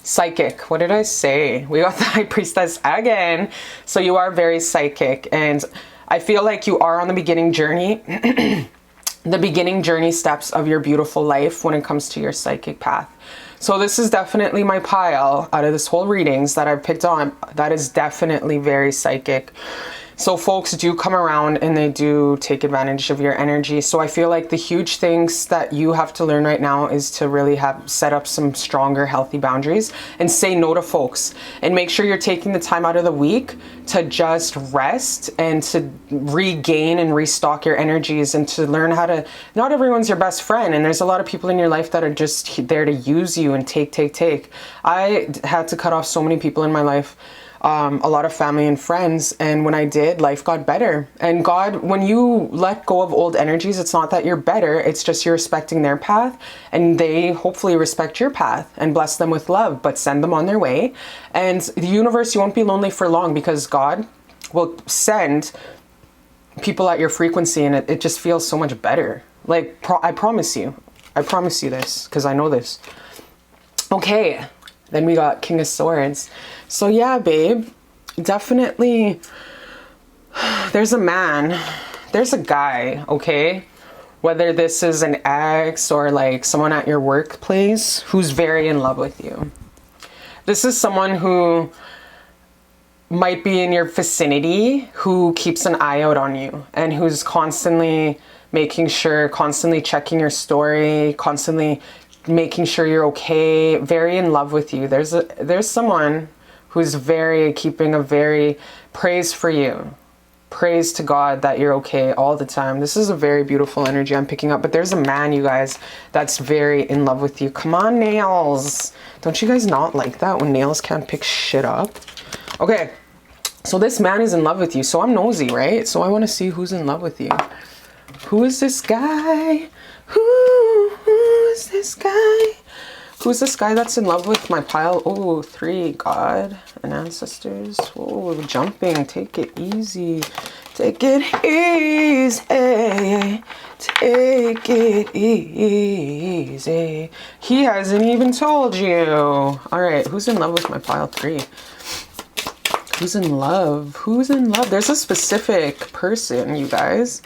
Psychic, what did I say? We got the High Priestess again. So you are very psychic, and I feel like you are on the beginning journey, the beginning journey steps of your beautiful life when it comes to your psychic path. So this is definitely my pile out of this whole readings that I've picked on. That is definitely very psychic. So folks do come around and they do take advantage of your energy. So I feel like the huge things that you have to learn right now is to really set up some stronger, healthy boundaries and say no to folks, and make sure you're taking the time out of the week to just rest and to regain and restock your energies, and to learn how to, not everyone's your best friend, and there's a lot of people in your life that are just there to use you and take. I had to cut off so many people in my life. A lot of family and friends, and when I did, life got better. And God, when you let go of old energies, it's not that you're better, it's just you're respecting their path, and they hopefully respect your path, and bless them with love, but send them on their way. And the universe, you won't be lonely for long, because God will send people at your frequency, and it just feels so much better. Like, I promise you this, because I know this. Okay, then we got King of Swords. So yeah, babe, definitely there's a man, there's a guy, okay? Whether this is an ex or like someone at your workplace who's very in love with you. This is someone who might be in your vicinity, who keeps an eye out on you, and who's constantly making sure, constantly checking your story, constantly making sure you're okay, very in love with you. There's someone who's keeping a very praise for you. Praise to God that you're okay all the time. This is a very beautiful energy I'm picking up, but there's a man, you guys, that's very in love with you. Come on, Nails. Don't you guys not like that when Nails can't pick shit up? Okay, so this man is in love with you. So I'm nosy, right? So I want to see who's in love with you. Who is this guy? Who is this guy? Who's this guy that's in love with my pile? Oh, 3, God and ancestors. Oh, jumping. Take it easy. Take it easy. Take it easy. He hasn't even told you. All right, who's in love with my pile? 3. Who's in love? Who's in love? There's a specific person, you guys.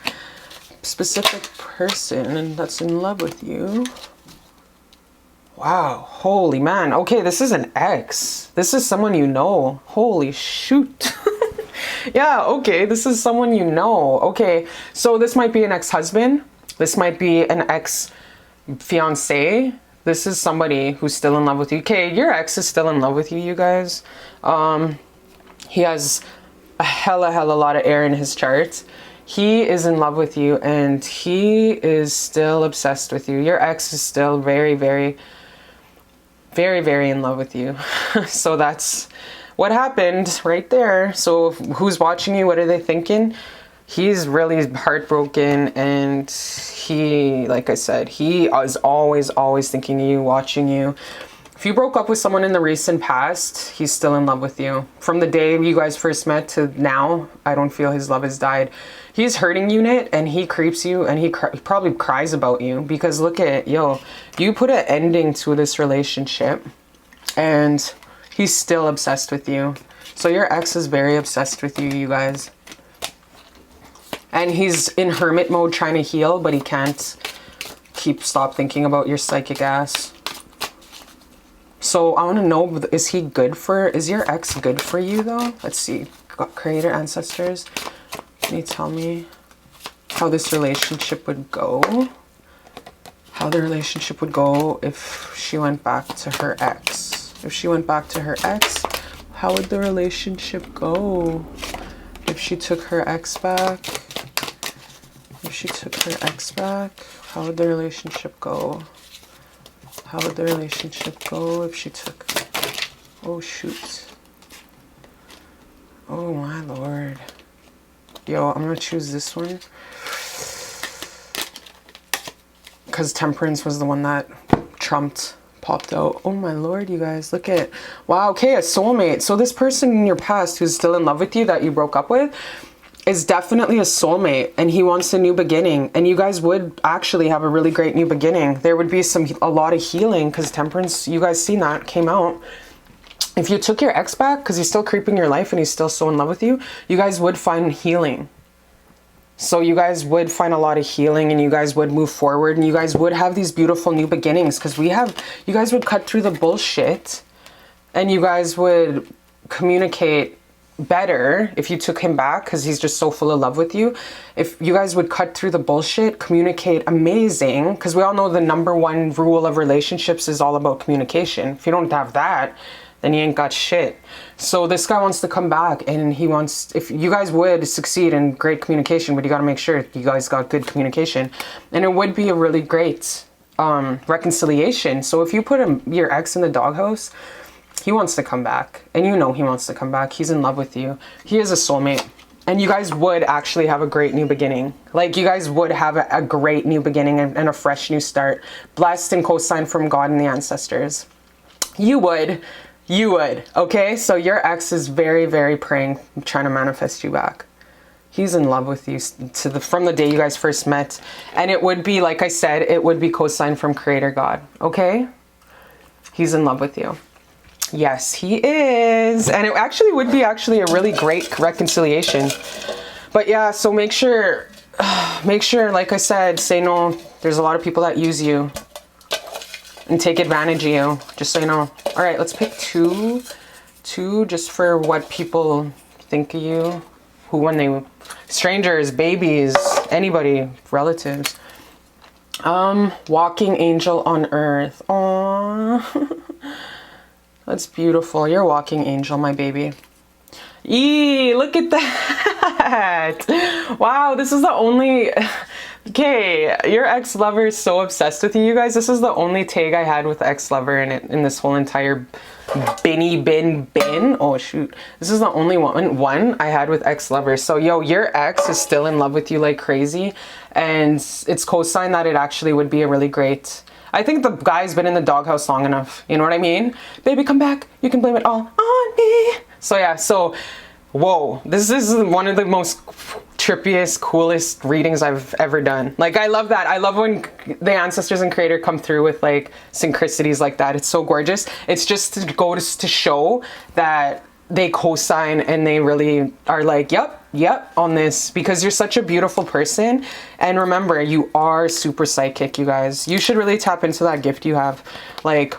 Specific person that's in love with you. Wow, holy man. Okay, this is an ex. This is someone you know. Holy shoot. Yeah, okay, this is someone you know. Okay, so this might be an ex-husband. This might be an ex-fiance. This is somebody who's still in love with you. Okay, your ex is still in love with you, you guys. He has a hella lot of air in his chart. He is in love with you, and he is still obsessed with you. Your ex is still very in love with you. So that's what happened right there. So who's watching you? What are they thinking? He's really heartbroken, and he, like I said, he is always thinking of you, watching you. If you broke up with someone in the recent past, he's still in love with you. From the day you guys first met to now, I don't feel his love has died. He's hurting you, Nit, and he creeps you, and he probably cries about you, because look at, yo, you put an ending to this relationship, and he's still obsessed with you. So your ex is very obsessed with you, you guys. And he's in hermit mode trying to heal, but he can't stop thinking about your psychic ass. So I want to know, is your ex good for you though? Let's see. Creator, ancestors. Can you tell me how this relationship would go? How the relationship would go if she went back to her ex. If she went back to her ex, how would the relationship go? If she took her ex back. If she took her ex back, how would the relationship go? How would the relationship go if she took... Oh, shoot. Oh, my Lord. Yo, I'm going to choose this one. Because Temperance was the one that popped out. Oh, my Lord, you guys. Look at... Wow, okay, a soulmate. So this person in your past who's still in love with you that you broke up with is definitely a soulmate, and he wants a new beginning, and you guys would actually have a really great new beginning. There would be a lot of healing, because Temperance, you guys seen that, came out. If you took your ex back, because he's still creeping your life and he's still so in love with you, you guys would find healing. So you guys would find a lot of healing, and you guys would move forward, and you guys would have these beautiful new beginnings, because you guys would cut through the bullshit, and you guys would communicate better if you took him back, because he's just so full of love with you. If you guys would cut through the bullshit, communicate amazing, because we all know the #1 rule of relationships is all about communication. If you don't have that, then you ain't got shit. So this guy wants to come back, and he wants, if you guys would succeed in great communication, but you got to make sure you guys got good communication, and it would be a really great reconciliation. So if you put your ex in the doghouse, he wants to come back, and you know he wants to come back. He's in love with you. He is a soulmate, and you guys would actually have a great new beginning. Like, you guys would have a great new beginning and a fresh new start, blessed and co-signed from God and the ancestors. You would, okay? So your ex is very, very praying, trying to manifest you back. He's in love with you from the day you guys first met. And it would be, like I said, it would be co-signed from Creator God, okay? He's in love with you. Yes, he is. And it actually would be a really great reconciliation. But yeah, so make sure, like I said, say no. There's a lot of people that use you and take advantage of you, just so you know. All right, let's pick two just for what people think of you. Who, when they, strangers, babies, anybody, relatives. Walking angel on earth. Aww. That's beautiful. You're a walking angel, my baby. Eee, look at that. Wow, this is the only... Okay, your ex-lover is so obsessed with you, you guys. This is the only tag I had with ex-lover in this whole entire bin. Oh, shoot. This is the only one I had with ex-lover. So, yo, your ex is still in love with you like crazy. And it's co-signed that it actually would be a really great... I think the guy's been in the doghouse long enough. You know what I mean? Baby, come back. You can blame it all on me. So, yeah. So, whoa. This is one of the most trippiest, coolest readings I've ever done. Like, I love that. I love when the ancestors and Creator come through with, like, synchronicities like that. It's so gorgeous. It's just to go to show that they co-sign and they really are like, yep, on this, because you're such a beautiful person. And remember, you are super psychic, you guys. You should really tap into that gift you have. Like,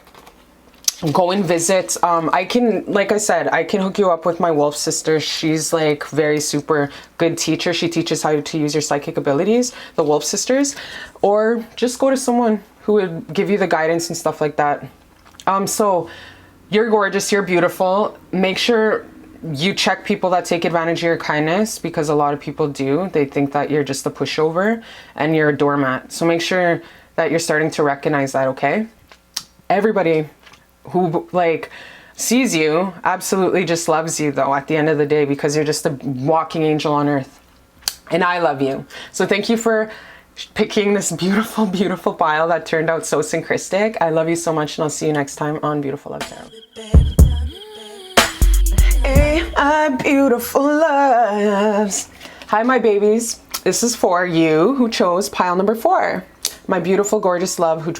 go and visit. I can, like I said, I can hook you up with my wolf sister. She's like very super good teacher. She teaches how to use your psychic abilities, the wolf sisters, or just go to someone who would give you the guidance and stuff like that. So you're gorgeous, you're beautiful. Make sure you check people that take advantage of your kindness, because a lot of people do. They think that you're just a pushover and you're a doormat. So make sure that you're starting to recognize that, okay? Everybody who like sees you absolutely just loves you though at the end of the day, because you're just a walking angel on earth. And I love you. So thank you for picking this beautiful, beautiful pile that turned out so synchristic. I love you so much, and I'll see you next time on Beautiful Love Tarot. Hey, my beautiful loves. Hi, my babies. This is for you who chose pile number 4. My beautiful, gorgeous love who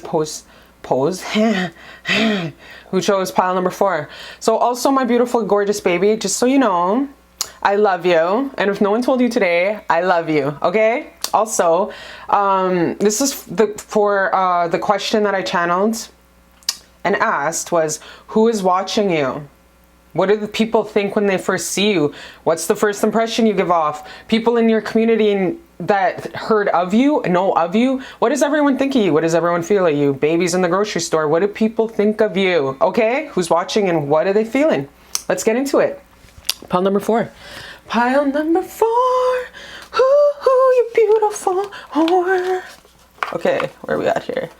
who chose pile number 4. So also, my beautiful, gorgeous baby, just so you know, I love you. And if no one told you today, I love you, okay? Also, this is for the question that I channeled and asked was, who is watching you? What do the people think when they first see you? What's the first impression you give off? People in your community that heard of you, know of you, what does everyone think of you? What does everyone feel of you? Babies in the grocery store, what do people think of you? Okay, who's watching and what are they feeling? Let's get into it. Pile number 4. Pile number 4. Ooh, you beautiful whore. Okay, where are we at here?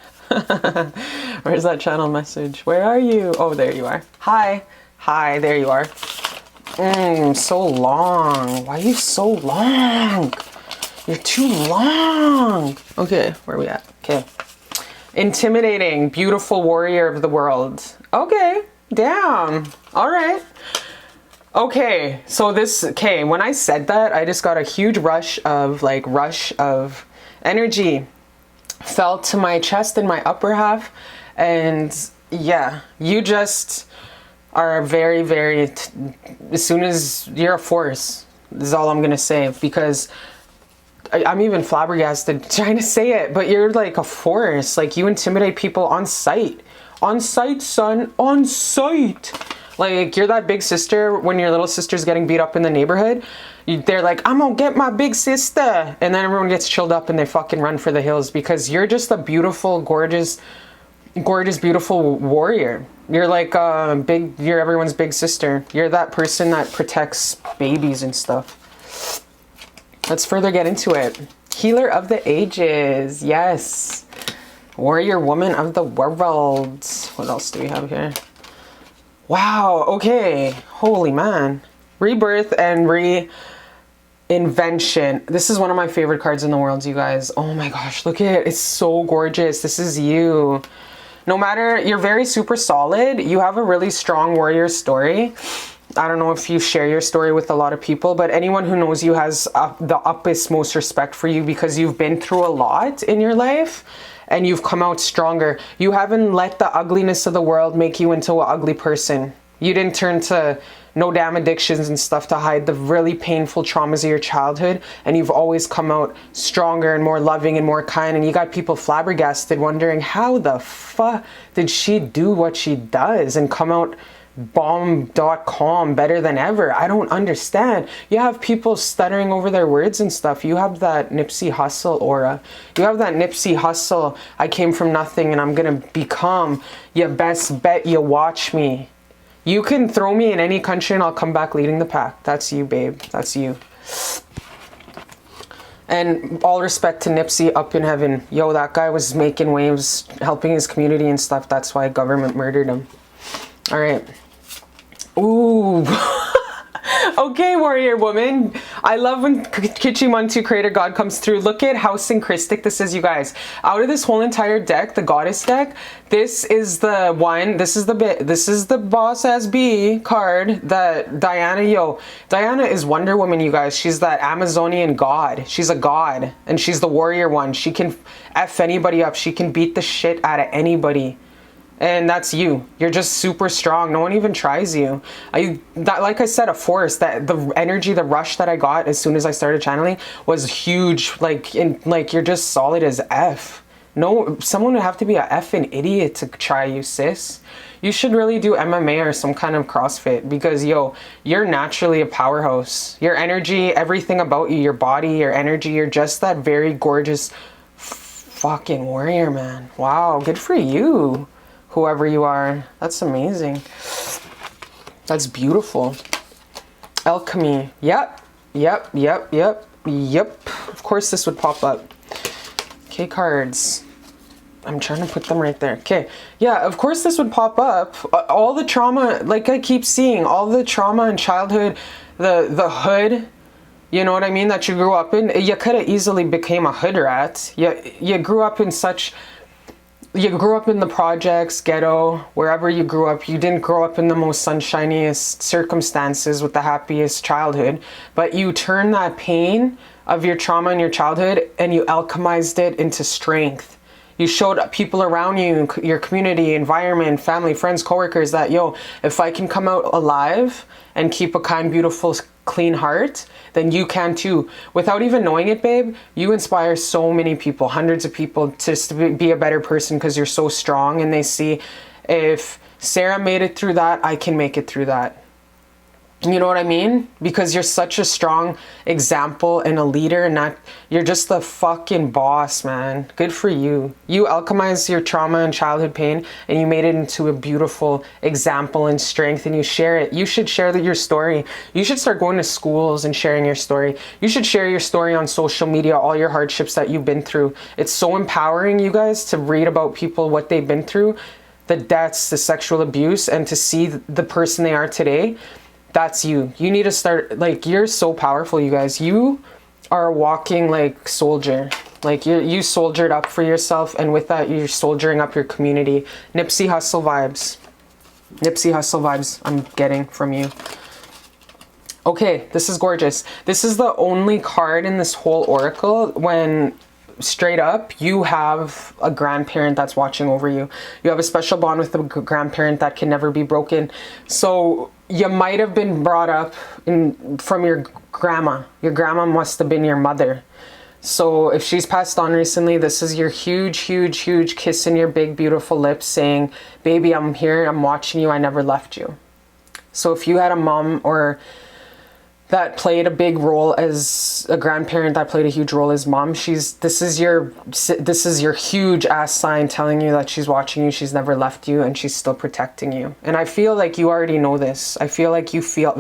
Where's that channel message? Where are you? Oh, there you are. Hi, there you are. So long. Why are you so long? You're too long. Okay, where are we at? Okay. Intimidating, beautiful warrior of the world. Okay, damn. All right. Okay, so when I said that, I just got a huge rush of energy. Fell to my chest and my upper half. And yeah, you just are very, very, as soon as you're a force, is all I'm going to say, because I'm even flabbergasted trying to say it, but you're like a force. Like, you intimidate people on sight. On sight, son. On sight. Like, you're that big sister when your little sister's getting beat up in the neighborhood. They're like, I'm gonna get my big sister. And then everyone gets chilled up and they fucking run for the hills because you're just a beautiful, gorgeous, beautiful warrior. You're like you're everyone's big sister. You're that person that protects babies and stuff. Let's further get into it. Healer of the ages. Yes. Warrior woman of the world. What else do we have here? Wow. Okay. Holy man. Rebirth and reinvention. This is one of my favorite cards in the world, you guys. Oh my gosh. Look at it. It's so gorgeous. This is you. No matter, you're very super solid. You have a really strong warrior story. I don't know if you share your story with a lot of people, but anyone who knows you has the utmost most respect for you because you've been through a lot in your life and you've come out stronger. You haven't let the ugliness of the world make you into an ugly person. You didn't turn to no damn addictions and stuff to hide the really painful traumas of your childhood, and you've always come out stronger and more loving and more kind, and you got people flabbergasted wondering how the fuck did she do what she does and come out bomb.com better than ever. I don't understand. You have people stuttering over their words and stuff. You have that Nipsey Hussle aura. You have that Nipsey Hussle, I came from nothing and I'm gonna become your best bet, you watch me. You can throw me in any country and I'll come back leading the pack. That's you, babe. That's you. And all respect to Nipsey up in heaven. Yo, that guy was making waves, helping his community and stuff. That's why government murdered him. All right. Ooh. Okay, warrior woman. I love when Kichimantu creator God comes through. Look at how synchristic this is, you guys. Out of this whole entire deck, the goddess deck, this is the one, this is the boss ass B card that Diana is Wonder Woman, you guys. She's that Amazonian god. She's a god and she's the warrior one. She can F anybody up. She can beat the shit out of anybody. And that's you. You're just super strong. No one even tries you. Like I said, a force. That the energy, the rush that I got as soon as I started channeling was huge. Like you're just solid as F. No, someone would have to be a effing idiot to try you, sis. You should really do MMA or some kind of CrossFit because yo, you're naturally a powerhouse. Your energy, everything about you, your body, your energy, you're just that very gorgeous fucking warrior, man. Wow, good for you. Whoever you are, that's amazing. That's beautiful. Alchemy. Yep. Of course this would pop up. Okay, cards. I'm trying to put them right there. Okay. Yeah, of course this would pop up. All the trauma, like I keep seeing, all the trauma in childhood, the hood, you know what I mean, that you grew up in. You could have easily became a hood rat. You grew up in such... You grew up in the projects, ghetto, wherever you grew up. You didn't grow up in the most sunshiniest circumstances with the happiest childhood, but you turned that pain of your trauma in your childhood and you alchemized it into strength. You showed people around you, your community, environment, family, friends, coworkers that, yo, if I can come out alive and keep a kind, beautiful, clean heart, then you can too. Without even knowing it, babe, you inspire so many people, hundreds of people to be a better person because you're so strong and they see if Sarah made it through that, I can make it through that. You know what I mean? Because you're such a strong example and a leader and not, you're just the fucking boss, man. Good for you. You alchemized your trauma and childhood pain and you made it into a beautiful example and strength and you share it. You should share your story. You should start going to schools and sharing your story. You should share your story on social media, all your hardships that you've been through. It's so empowering, you guys, to read about people, what they've been through, the deaths, the sexual abuse, and to see the person they are today. That's you. You need to start, like, you're so powerful, you guys. You are a walking, like, soldier. Like, you soldiered up for yourself, and with that, you're soldiering up your community. Nipsey Hussle vibes. Nipsey Hussle vibes I'm getting from you. Okay, this is gorgeous. This is the only card in this whole oracle when... straight up, you have a grandparent that's watching over you. You have a special bond with a grandparent that can never be broken. So you might have been brought up from your grandma. Your grandma must have been your mother. So if she's passed on recently, this is your huge, huge, huge kiss in your big, beautiful lips saying, baby, I'm here, I'm watching you, I never left you. So if you had a mom or that played a big role as a grandparent, that played a huge role as mom, this is your huge ass sign telling you that she's watching you, she's never left you, and she's still protecting you. And I feel like you already know this. I feel like you feel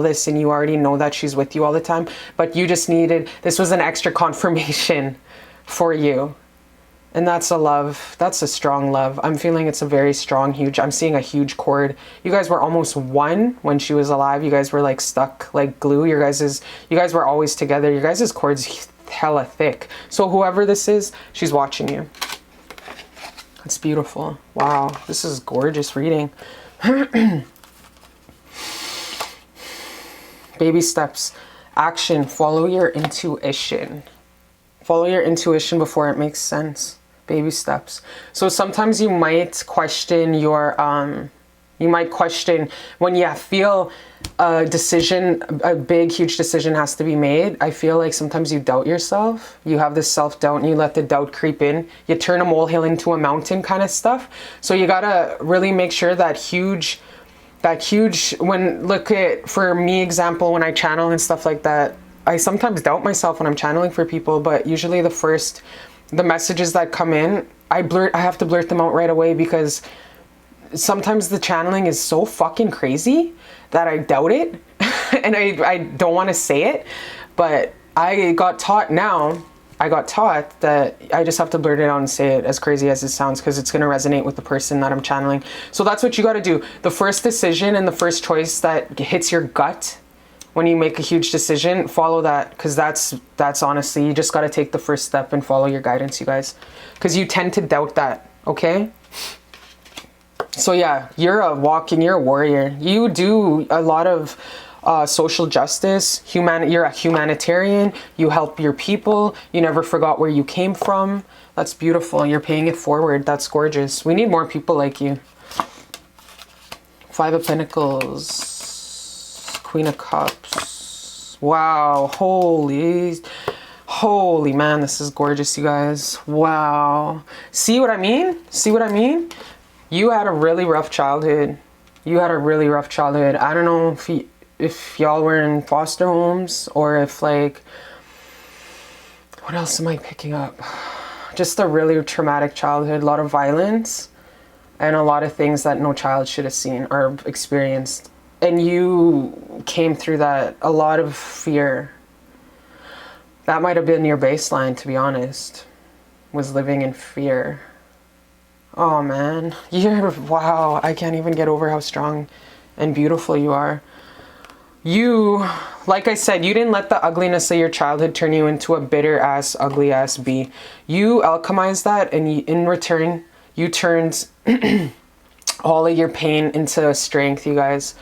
this, and you already know that she's with you all the time, but you just needed, this was an extra confirmation for you. And that's a love. That's a strong love. I'm feeling it's a very strong, huge, I'm seeing a huge cord. You guys were almost one when she was alive. You guys were like stuck like glue. You guys were always together. Your guys' cord's hella thick. So whoever this is, she's watching you. That's beautiful. Wow. This is gorgeous reading. Baby steps. Action. Follow your intuition. Follow your intuition before it makes sense. Baby steps. So sometimes you might question your, when you feel a decision, a big, huge decision has to be made. I feel like sometimes you doubt yourself. You have this self-doubt and you let the doubt creep in. You turn a molehill into a mountain kind of stuff. So you gotta really make sure that huge, when, look at, for me example, when I channel and stuff like that, I sometimes doubt myself when I'm channeling for people, but usually the messages that come in, I have to blurt them out right away, because sometimes the channeling is so fucking crazy that I doubt it and I don't want to say it, but I got taught that I just have to blurt it out and say it, as crazy as it sounds, because it's going to resonate with the person that I'm channeling. So that's what you got to do. The first decision and the first choice that hits your gut, when you make a huge decision, follow that, because that's honestly, you just got to take the first step and follow your guidance, you guys, because you tend to doubt that. Okay. So yeah, you're a warrior. You do a lot of social justice, you're a humanitarian, you help your people, you never forgot where you came from. That's beautiful. You're paying it forward. That's gorgeous. We need more people like you. 5 of Pentacles. Queen of Cups. Wow. Holy man, this is gorgeous, you guys. Wow. See what I mean? See what I mean? You had a really rough childhood. I don't know if y'all were in foster homes, or if, like, what else am I picking up? Just a really traumatic childhood, a lot of violence, and a lot of things that no child should have seen or experienced. And you came through that, a lot of fear. That might have been your baseline, to be honest, was living in fear. Oh man, wow, I can't even get over how strong and beautiful you are. You, like I said, you didn't let the ugliness of your childhood turn you into a bitter ass, ugly ass bee. You alchemized that, and in return, you turned all of your pain into strength, you guys.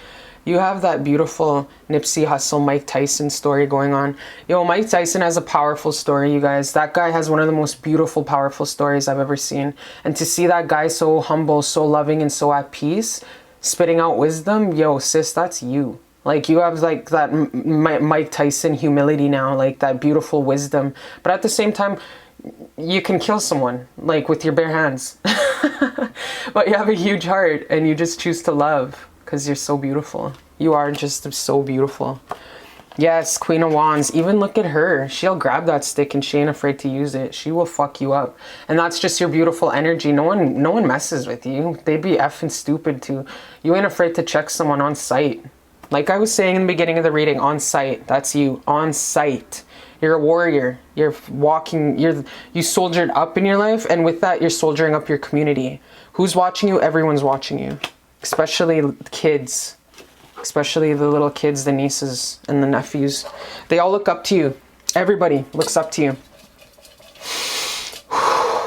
You have that beautiful Nipsey Hussle, Mike Tyson story going on. Yo, Mike Tyson has a powerful story, you guys. That guy has one of the most beautiful, powerful stories I've ever seen. And to see that guy so humble, so loving, and so at peace, spitting out wisdom, yo, sis, that's you. Like, you have, like, that Mike Tyson humility now, like, that beautiful wisdom. But at the same time, you can kill someone, like, with your bare hands. But you have a huge heart, and you just choose to love. Because you're so beautiful. You are just so beautiful. Yes, Queen of Wands. Even look at her. She'll grab that stick and she ain't afraid to use it. She will fuck you up. And that's just your beautiful energy. No one messes with you. They'd be effing stupid too. You ain't afraid to check someone on sight. Like I was saying in the beginning of the reading, on sight. That's you. On sight. You're a warrior. You're walking. You soldiered up in your life. And with that, you're soldiering up your community. Who's watching you? Everyone's watching you. Especially kids, especially the little kids, the nieces and the nephews. They all look up to you. Everybody looks up to you.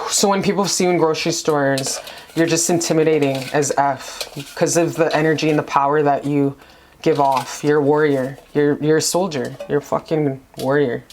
So when people see you in grocery stores, you're just intimidating as F because of the energy and the power that you give off. You're a warrior. You're a soldier. You're a fucking warrior.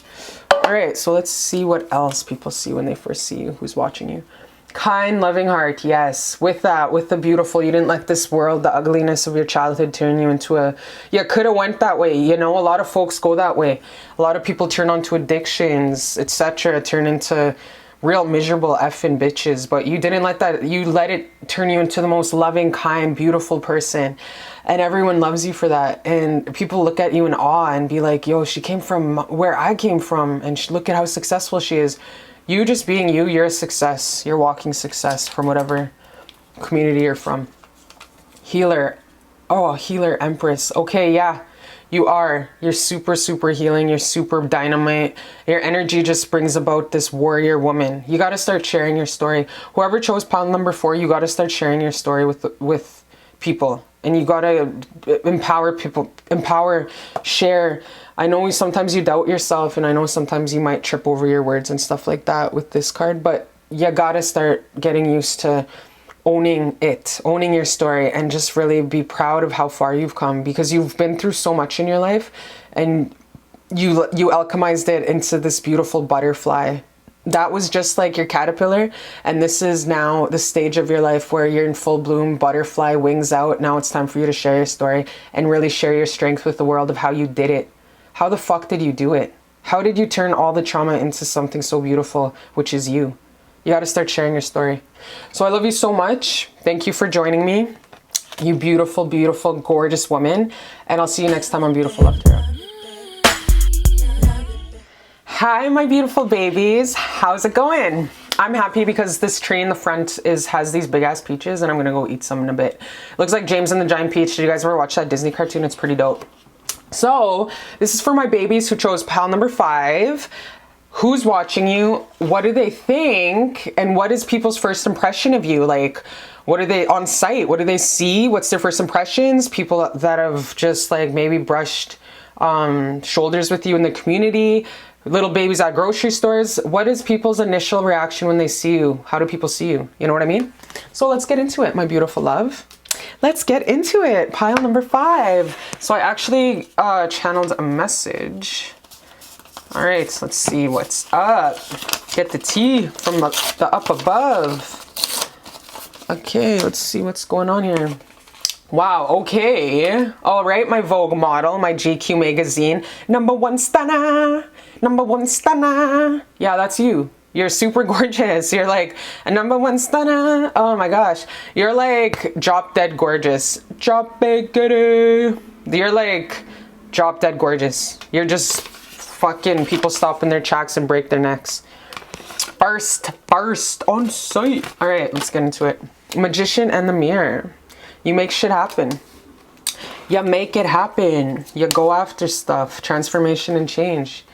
All right, so let's see what else people see when they first see you. Who's watching you? Kind, loving heart, yes. With that, with the beautiful, you didn't let this world, the ugliness of your childhood turn you into a, you could have went that way, you know, a lot of folks go that way. A lot of people turn onto addictions, etc., turn into real miserable effing bitches, but you didn't let that, you let it turn you into the most loving, kind, beautiful person. And everyone loves you for that. And people look at you in awe and be like, yo, she came from where I came from, and look at how successful she is. You just being you, you're a success. You're walking success from whatever community you're from. Healer. Oh, healer, empress. Okay, yeah, you are. You're super, super healing. You're super dynamite. Your energy just brings about this warrior woman. You got to start sharing your story. Whoever chose pile number 4, you got to start sharing your story with people. And you got to empower people. Empower, share. I know sometimes you doubt yourself, and I know sometimes you might trip over your words and stuff like that with this card, but you gotta start getting used to owning it, owning your story, and just really be proud of how far you've come, because you've been through so much in your life, and you alchemized it into this beautiful butterfly. That was just like your caterpillar, and this is now the stage of your life where you're in full bloom, butterfly, wings out. Now it's time for you to share your story and really share your strength with the world of how you did it. How the fuck did you do it? How did you turn all the trauma into something so beautiful, which is you? You got to start sharing your story. So I love you so much. Thank you for joining me, you beautiful, beautiful, gorgeous woman. And I'll see you next time on Beautiful Love Tarot. Hi, my beautiful babies. How's it going? I'm happy because this tree in the front has these big ass peaches, and I'm gonna go eat some in a bit. Looks like James and the Giant Peach. Did you guys ever watch that Disney cartoon? It's pretty dope. So this is for my babies who chose pile number 5. Who's watching you? What do they think? And what is people's first impression of you? Like, what are they on site? What do they see? What's their first impressions? People that have just like maybe brushed shoulders with you in the community, little babies at grocery stores. What is people's initial reaction when they see you? How do people see you? You know what I mean? So let's get into it, my beautiful love. Let's get into it. Pile number 5. So I actually channeled a message. All right, let's see what's up. Get the tea from the up above. Okay, let's see what's going on here. Wow, okay. All right, my Vogue model, my GQ magazine. #1 stunner. #1 stunner. Yeah, that's you. You're super gorgeous. You're like a #1 stunner. Oh my gosh. You're like drop dead gorgeous. Drop dead good. You're like drop dead gorgeous. You're just fucking people stop in their tracks and break their necks. First on sight. All right, let's get into it. Magician and the Mirror. You make shit happen. You make it happen. You go after stuff. Transformation and change.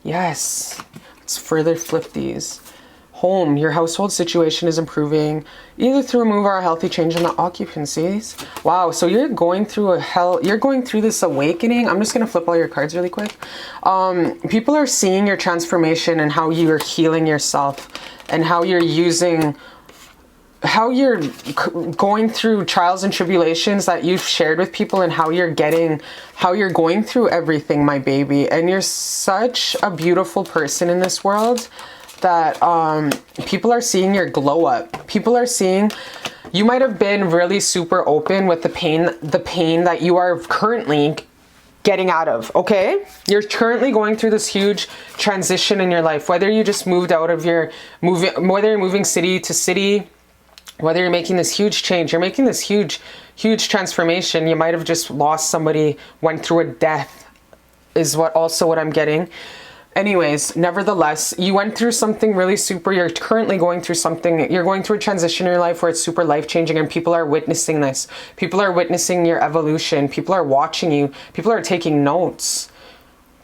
Yes. Let's further flip these. Home, your household situation is improving either through a move or a healthy change in the occupancies. Wow, so you're going through you're going through this awakening. I'm just gonna flip all your cards really quick. People are seeing your transformation and how you're healing yourself, and how you're going through trials and tribulations that you've shared with people, and how you're going through everything, my baby. And you're such a beautiful person in this world that people are seeing your glow up. People are seeing, you might have been really super open with the pain that you are currently getting out of, okay? You're currently going through this huge transition in your life, whether you just moved out of whether you're moving city to city, whether you're making this huge change, you're making this huge transformation. You might have just lost somebody, went through a death, is what I'm getting. Anyways, nevertheless, you went through something really super. You're currently going through something. You're going through a transition in your life where it's super life-changing, and people are witnessing this. People are witnessing your evolution. People are watching you. People are taking notes.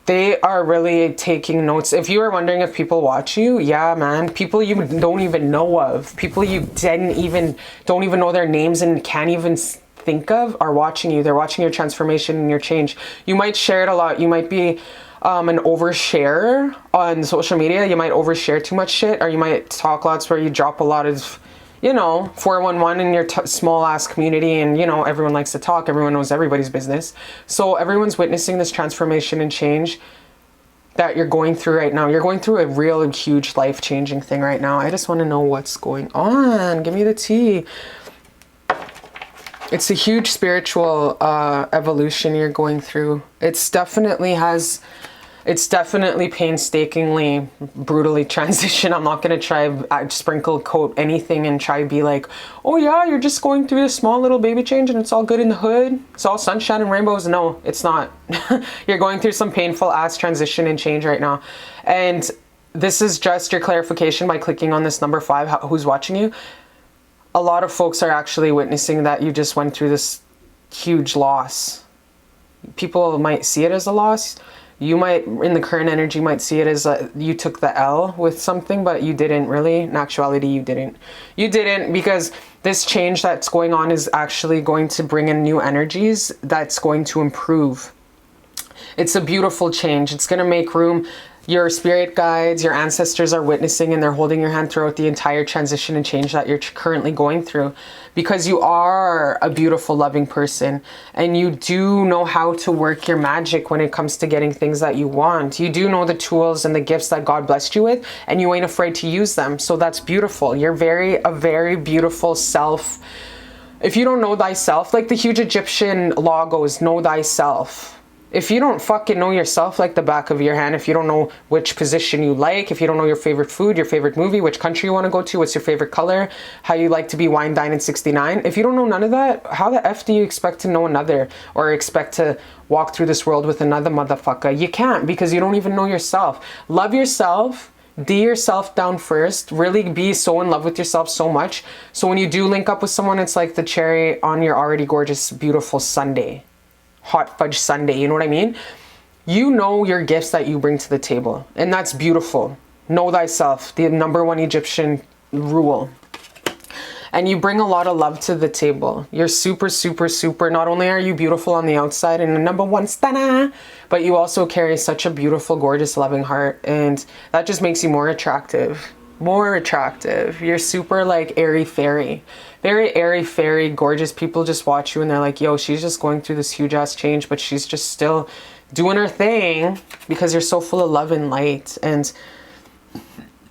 They are really taking notes. If you are wondering if people watch you, yeah, man. People you don't even know of. People you don't even know their names and can't even think of are watching you. They're watching your transformation and your change. You might share it a lot. You might be an overshare on social media. You might overshare too much shit, or you might talk lots where you drop a lot of, 411 in your small ass community, and everyone likes to talk, everyone knows everybody's business. So everyone's witnessing this transformation and change. that you're going through right now. You're going through a real huge life-changing thing right now. I just want to know what's going on. Give me the tea. It's a huge spiritual evolution you're going through. It's definitely painstakingly, brutally transition. I'm not going to try sprinkle coat anything and try be like, oh yeah, you're just going through this small little baby change and it's all good in the hood. It's all sunshine and rainbows. No, it's not. You're going through some painful ass transition and change right now. And this is just your clarification by clicking on this number 5, who's watching you. A lot of folks are actually witnessing that you just went through this huge loss. People might see it as a loss. You might, in the current energy, might see it as you took the L with something, but you didn't really. In actuality, you didn't. You didn't, because this change that's going on is actually going to bring in new energies that's going to improve. It's a beautiful change. It's going to make room. Your spirit guides, your ancestors are witnessing, and they're holding your hand throughout the entire transition and change that you're currently going through, because you are a beautiful, loving person, and you do know how to work your magic when it comes to getting things that you want. You do know the tools and the gifts that God blessed you with, and you ain't afraid to use them. So that's beautiful. You're a very beautiful self. If you don't know thyself, like the huge Egyptian law goes, know thyself. If you don't fucking know yourself like the back of your hand, if you don't know which position you like, if you don't know your favorite food, your favorite movie, which country you want to go to, what's your favorite color, how you like to be wine, dine, and 69, if you don't know none of that, how the F do you expect to know another, or expect to walk through this world with another motherfucker? You can't, because you don't even know yourself. Love yourself. D yourself down first. Really be so in love with yourself so much. So when you do link up with someone, it's like the cherry on your already gorgeous, beautiful sundae. Hot fudge sundae, you know what I mean? You know your gifts that you bring to the table, and that's beautiful. Know thyself, the #1 Egyptian rule. And you bring a lot of love to the table. You're super, super, super. Not only are you beautiful on the outside and a #1 stunner, but you also carry such a beautiful, gorgeous, loving heart, and that just makes you more attractive. More attractive. You're super like airy fairy. Very airy fairy, gorgeous. People just watch you and they're like, yo, she's just going through this huge ass change, but she's just still doing her thing, because you're so full of love and light. And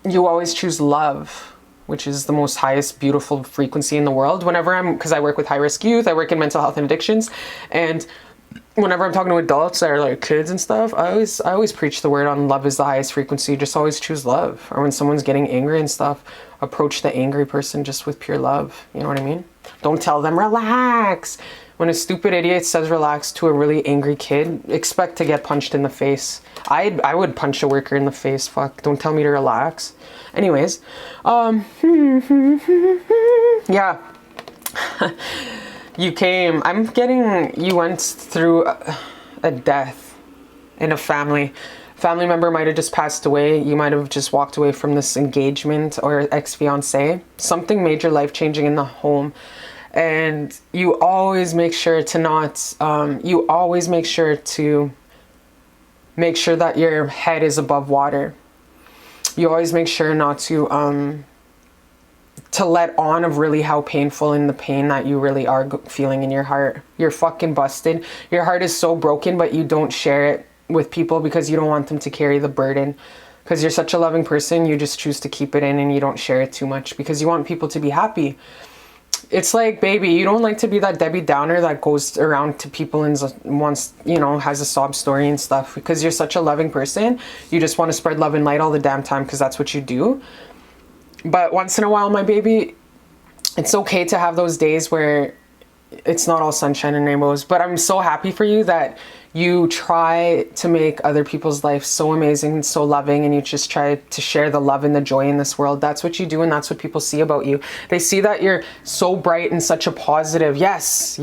you always choose love, which is the most highest beautiful frequency in the world. Whenever because I work with high risk youth, I work in mental health and addictions, and whenever I'm talking to adults that are like kids and stuff, I always preach the word on love is the highest frequency. Just always choose love. Or when someone's getting angry and stuff, approach the angry person just with pure love. You know what I mean? Don't tell them relax. When a stupid idiot says relax to a really angry kid, expect to get punched in the face. I would punch a worker in the face. Fuck, don't tell me to relax. Anyways, yeah. You went through a death in a family. Family member might have just passed away. You might have just walked away from this engagement or ex-fiance. Something major life-changing in the home. And you always make sure to make sure that your head is above water. You always make sure not to let on of really how painful and the pain that you really are feeling in your heart. You're fucking busted. Your heart is so broken, but you don't share it with people because you don't want them to carry the burden. Because you're such a loving person, you just choose to keep it in and you don't share it too much because you want people to be happy. It's like, baby, you don't like to be that Debbie Downer that goes around to people and wants, has a sob story and stuff. Because you're such a loving person, you just want to spread love and light all the damn time because that's what you do. But once in a while, my baby, it's okay to have those days where it's not all sunshine and rainbows. But I'm so happy for you that you try to make other people's life so amazing and so loving, and you just try to share the love and the joy in this world. That's what you do, and that's what people see about you. They see that you're so bright and such a positive. Yes,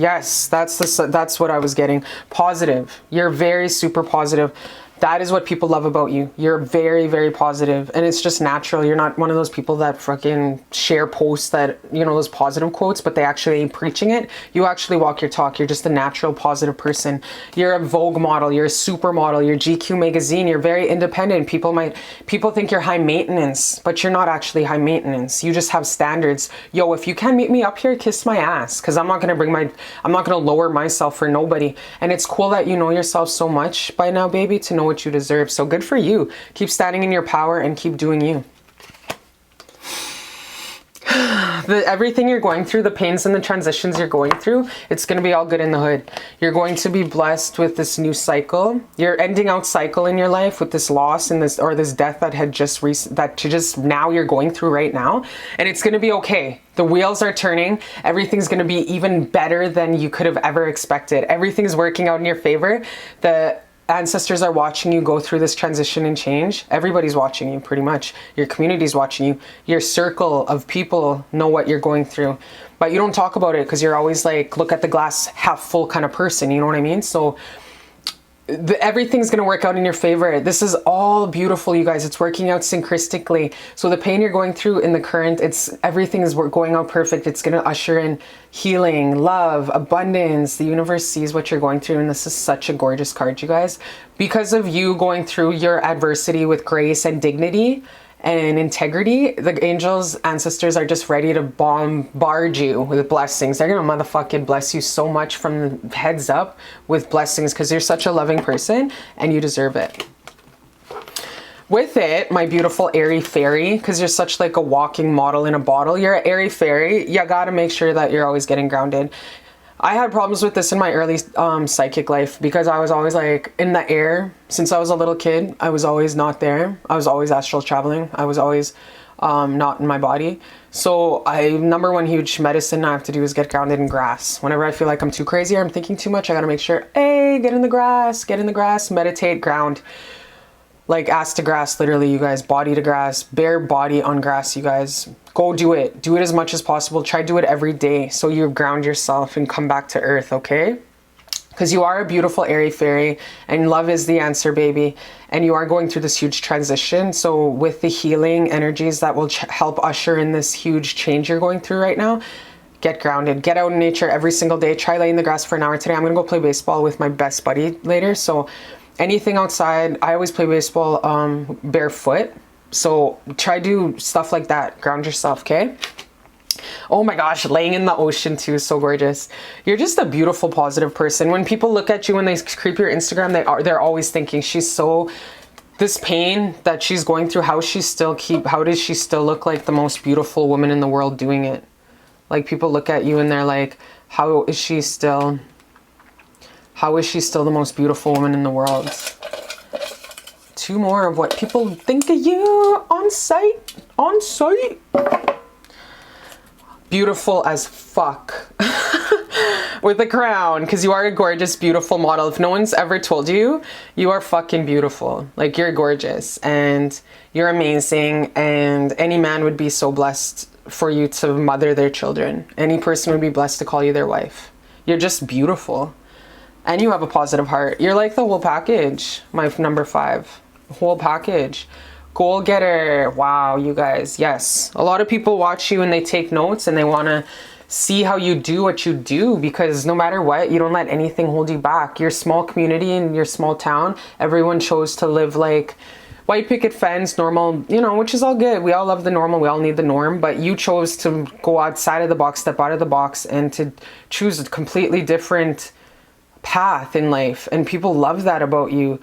that's what I was getting. Positive. You're very super positive. That is what people love about you. You're very, very positive, and it's just natural. You're not one of those people that fucking share posts that, those positive quotes, but they actually ain't preaching it. You actually walk your talk. You're just a natural, positive person. You're a Vogue model. You're a supermodel. You're GQ magazine. You're very independent. People think you're high maintenance, but you're not actually high maintenance. You just have standards. Yo, if you can't meet me up here, kiss my ass, because I'm not gonna lower myself for nobody. And it's cool that you know yourself so much by now, baby, to know what you deserve. So good for you. Keep standing in your power and keep doing you. Everything you're going through, the pains and the transitions you're going through, it's going to be all good in the hood. You're going to be blessed with this new cycle. You're ending out cycle in your life with this loss and this, or this death that had just now you're going through right now. And it's going to be okay. The wheels are turning. Everything's going to be even better than you could have ever expected. Everything's working out in your favor. The ancestors are watching you go through this transition and change. Everybody's watching you, pretty much. Your community's watching you. Your circle of people know what you're going through, but you don't talk about it because you're always like, look at the glass half full kind of person. You know what I mean? So everything's going to work out in your favor. This is all beautiful, you guys. It's working out synchronistically. So the pain you're going through in the current, everything is going out perfect. It's going to usher in healing, love, abundance. The universe sees what you're going through, and this is such a gorgeous card, you guys. Because of you going through your adversity with grace and dignity and integrity, the angels, ancestors are just ready to bombard you with blessings. They're gonna motherfucking bless you so much from the heads up with blessings, because you're such a loving person and you deserve it. With it, my beautiful airy fairy, because you're such like a walking model in a bottle, you're an airy fairy. You gotta make sure that you're always getting grounded. I had problems with this in my early psychic life because I was always like in the air. Since I was a little kid, I was always not there. I was always astral traveling. I was always not in my body. So number one huge medicine I have to do is get grounded in grass. Whenever I feel like I'm too crazy or I'm thinking too much, I gotta make sure, hey, get in the grass, meditate, ground. Like ass to grass, literally, you guys. Body to grass, bare body on grass, you guys. Go do it. Do it as much as possible. Try to do it every day so you ground yourself and come back to earth, okay? Because you are a beautiful airy fairy and love is the answer, baby. And you are going through this huge transition. So with the healing energies that will help usher in this huge change you're going through right now, get grounded. Get out in nature every single day. Try laying in the grass for an hour today. I'm going to go play baseball with my best buddy later. So anything outside, I always play baseball barefoot. So try do stuff like that. Ground yourself, okay? Oh my gosh, laying in the ocean too is so gorgeous. You're just a beautiful, positive person. When people look at you, when they creep your Instagram, they're always thinking she's so, this pain that she's going through, how does she still look like the most beautiful woman in the world doing it? Like people look at you and they're like, how is she still the most beautiful woman in the world? Two more of what people think of you on site. Beautiful as fuck. With a crown, because you are a gorgeous, beautiful model. If no one's ever told you, you are fucking beautiful. Like, you're gorgeous and you're amazing, and any man would be so blessed for you to mother their children. Any person would be blessed to call you their wife. You're just beautiful. And you have a positive heart. You're like the whole package, my number 5. Whole package. Goal getter. Wow, you guys. Yes. A lot of people watch you and they take notes and they want to see how you do what you do, because no matter what, you don't let anything hold you back. Your small community in your small town, everyone chose to live like white picket fence, normal, you know, which is all good. We all love the normal. We all need the norm. But you chose to go outside of the box, step out of the box, and to choose a completely different path in life. And people love that about you.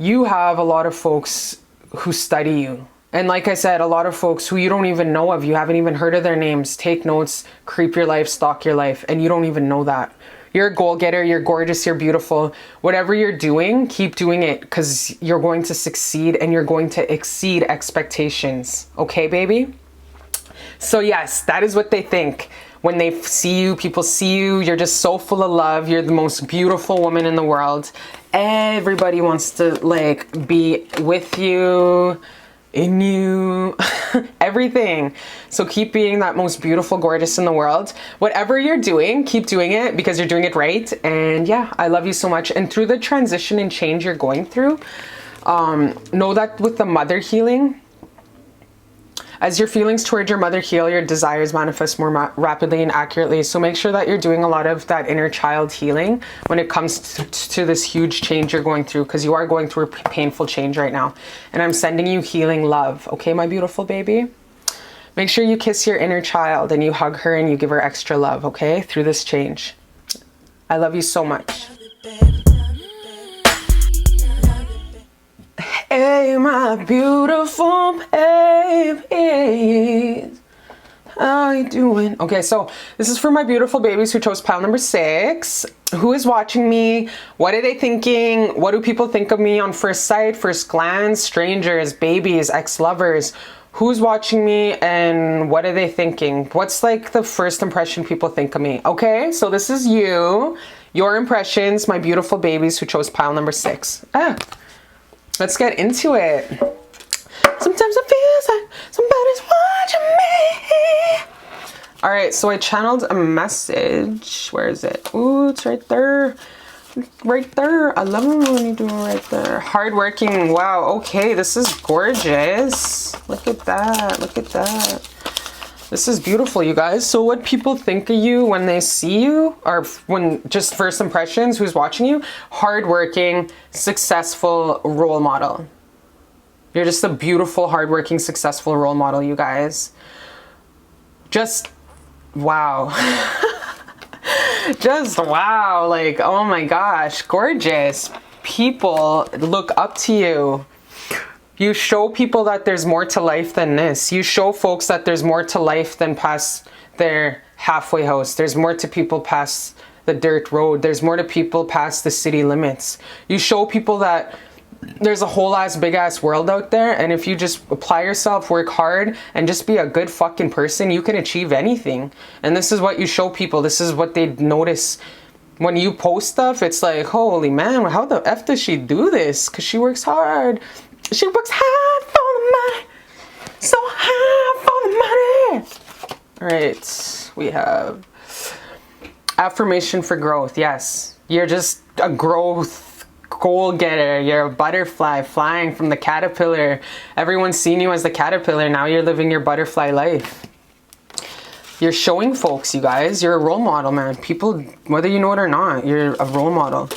You have a lot of folks who study you. And like I said, a lot of folks who you don't even know of, you haven't even heard of their names, take notes, creep your life, stalk your life, and you don't even know that. You're a goal getter, you're gorgeous, you're beautiful. Whatever you're doing, keep doing it, because you're going to succeed and you're going to exceed expectations. Okay, baby? So yes, that is what they think. When they see you, people see you, you're just so full of love. You're the most beautiful woman in the world. Everybody wants to like be with you, in you, everything. So keep being that most beautiful, gorgeous in the world. Whatever you're doing, keep doing it, because you're doing it right. And yeah, I love you so much. And through the transition and change you're going through, know that with the mother healing, as your feelings toward your mother heal, your desires manifest more rapidly and accurately. So make sure that you're doing a lot of that inner child healing when it comes to this huge change you're going through, because you are going through a painful change right now. And I'm sending you healing love. Okay, my beautiful baby? Make sure you kiss your inner child and you hug her and you give her extra love, okay, through this change. I love you so much. Hey, my beautiful babies. How you doing? Okay, so this is for my beautiful babies who chose pile number 6. Who is watching me? What are they thinking? What do people think of me on first sight, first glance, strangers, babies, ex-lovers? Who's watching me and what are they thinking? What's like the first impression people think of me? Okay, so this is you. Your impressions, my beautiful babies who chose pile number 6. Let's get into it. Sometimes it feels like somebody's watching me. All right, so I channeled a message. Where is it? Ooh, it's right there. Right there. I love it when you do it right there. Hardworking. Wow. Okay, this is gorgeous. Look at that. Look at that. This is beautiful, you guys. So what people think of you when they see you, or when just first impressions, who's watching you? Hardworking, successful role model. You're just a beautiful, hardworking, successful role model, you guys. Just wow. Just wow. Like, oh my gosh, gorgeous. People look up to you. You show people that there's more to life than this. You show folks that there's more to life than past their halfway house. There's more to people past the dirt road. There's more to people past the city limits. You show people that there's a whole ass big ass world out there, and if you just apply yourself, work hard, and just be a good fucking person, you can achieve anything. And this is what you show people. This is what they notice when you post stuff. It's like, holy man, how the F does she do this? Because she works hard. She works hard for the money. So hard for the money. All right, we have affirmation for growth. Yes, you're just a growth goal getter. You're a butterfly flying from the caterpillar. Everyone's seen you as the caterpillar. Now you're living your butterfly life. You're showing folks, you guys. You're a role model, man. People, whether you know it or not, you're a role model.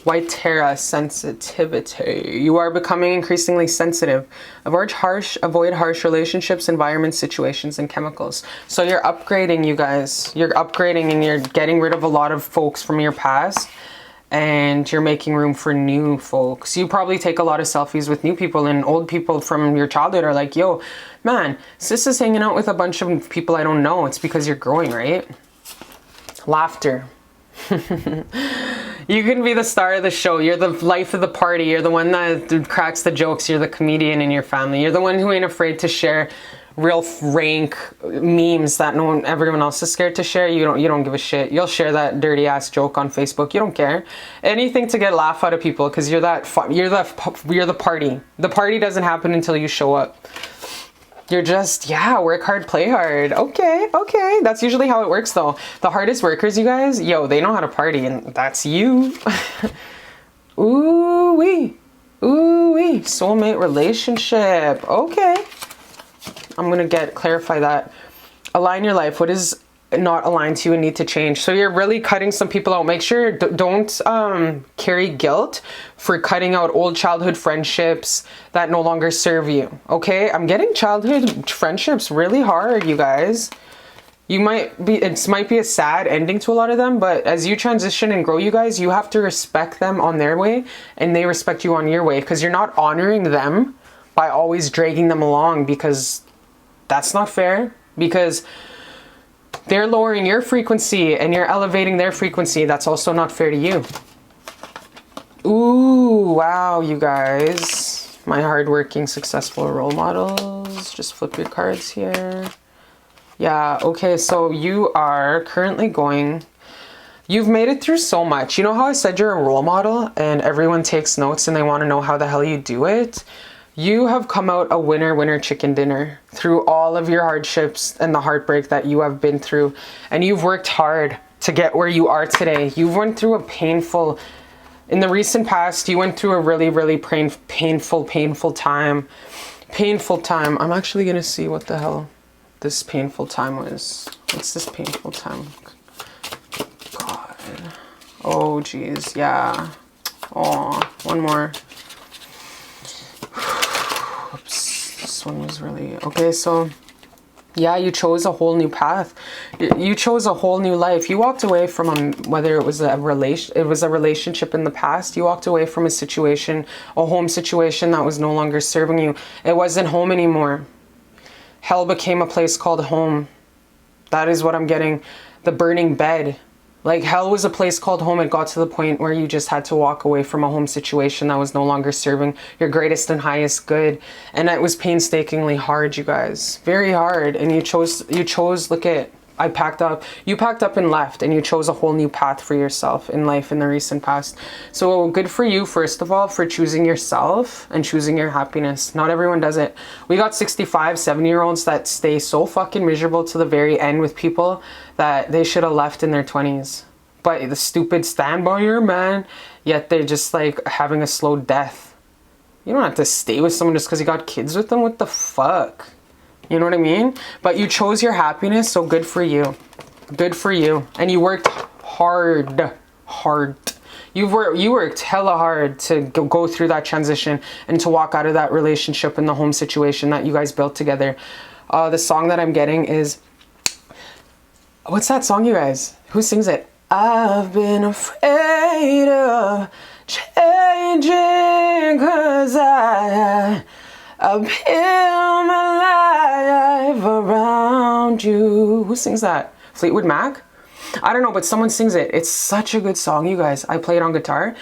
White Terra, sensitivity. You are becoming increasingly sensitive. Avoid harsh relationships, environments, situations, and chemicals. So you're upgrading, you guys. You're upgrading and you're getting rid of a lot of folks from your past, and you're making room for new folks. You probably take a lot of selfies with new people, and old people from your childhood are like, yo, man, sis is hanging out with a bunch of people I don't know. It's because you're growing, right? Laughter. You can be the star of the show. You're the life of the party. You're the one that cracks the jokes. You're the comedian in your family. You're the one who ain't afraid to share real rank memes that everyone else is scared to share. You don't give a shit. You'll share that dirty ass joke on Facebook. You don't care. Anything to get a laugh out of people, because you're the party. The party doesn't happen until you show up. You're just, yeah, work hard, play hard. Okay, okay. That's usually how it works, though. The hardest workers, you guys, yo, they know how to party, and that's you. Ooh-wee. Ooh-wee. Soulmate relationship. Okay. I'm going to clarify that. Align your life. What is not aligned to you and need to change? So you're really cutting some people out. Make sure don't carry guilt for cutting out old childhood friendships that no longer serve you. Okay, I'm getting childhood friendships really hard, you guys. It might be a sad ending to a lot of them, but as you transition and grow, you guys, you have to respect them on their way and they respect you on your way, because you're not honoring them by always dragging them along, because that's not fair. Because they're lowering your frequency and you're elevating their frequency. That's also not fair to you. Ooh, wow, you guys. My hardworking, successful role models. Just flip your cards here. Yeah, okay, so you are currently you've made it through so much. You know how I said you're a role model and everyone takes notes and they want to know how the hell you do it? You have come out a winner chicken dinner through all of your hardships and the heartbreak that you have been through. And you've worked hard to get where you are today. You went through in the recent past, you went through a really, really painful time. Painful time. I'm actually going to see what the hell this painful time was. What's this painful time? God. Oh, geez. Yeah. Oh, one more. Oops, this one was really... Okay, so Yeah, you chose a whole new path. You chose a whole new life. You walked away from whether it was a relationship in the past. You walked away from a situation, a home situation that was no longer serving you. It wasn't home anymore. Hell became a place called home. That is what I'm getting. The burning bed. Like, hell was a place called home. It got to the point where you just had to walk away from a home situation that was no longer serving your greatest and highest good. And it was painstakingly hard, you guys. Very hard. And you chose, look at, you packed up and left, and you chose a whole new path for yourself in life in the recent past. So good for you, first of all, for choosing yourself and choosing your happiness. Not everyone does it. We got 65, 70-year-olds that stay so fucking miserable to the very end with people that they should have left in their 20s. But the stupid stand by your man, yet they're just like having a slow death. You don't have to stay with someone just because you got kids with them. What the fuck? You know what I mean? But you chose your happiness, so good for you. Good for you. And you worked hard. You worked hella hard to go through that transition and to walk out of that relationship and the home situation that you guys built together. The song that I'm getting is... What's that song, you guys? Who sings it? I've been afraid of changing 'cause I built my life around you. Who sings that? Fleetwood Mac? I don't know, but someone sings it. It's such a good song, you guys. I play it on guitar.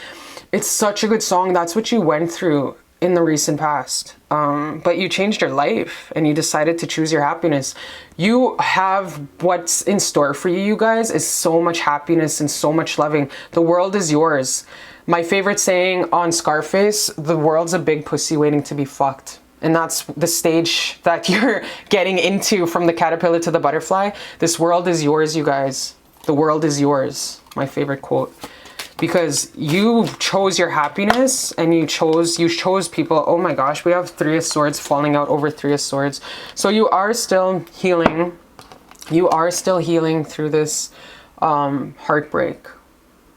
It's such a good song. That's what you went through in the recent past. But you changed your life and you decided to choose your happiness. You have what's in store for you, you guys, is so much happiness and so much loving. The world is yours. My favorite saying on Scarface, the world's a big pussy waiting to be fucked. And that's the stage that you're getting into from the caterpillar to the butterfly. This world is yours, you guys. The world is yours. My favorite quote. Because you chose your happiness and you chose people. Oh my gosh, we have Three of Swords falling out over Three of Swords. So you are still healing. You are still healing through this heartbreak.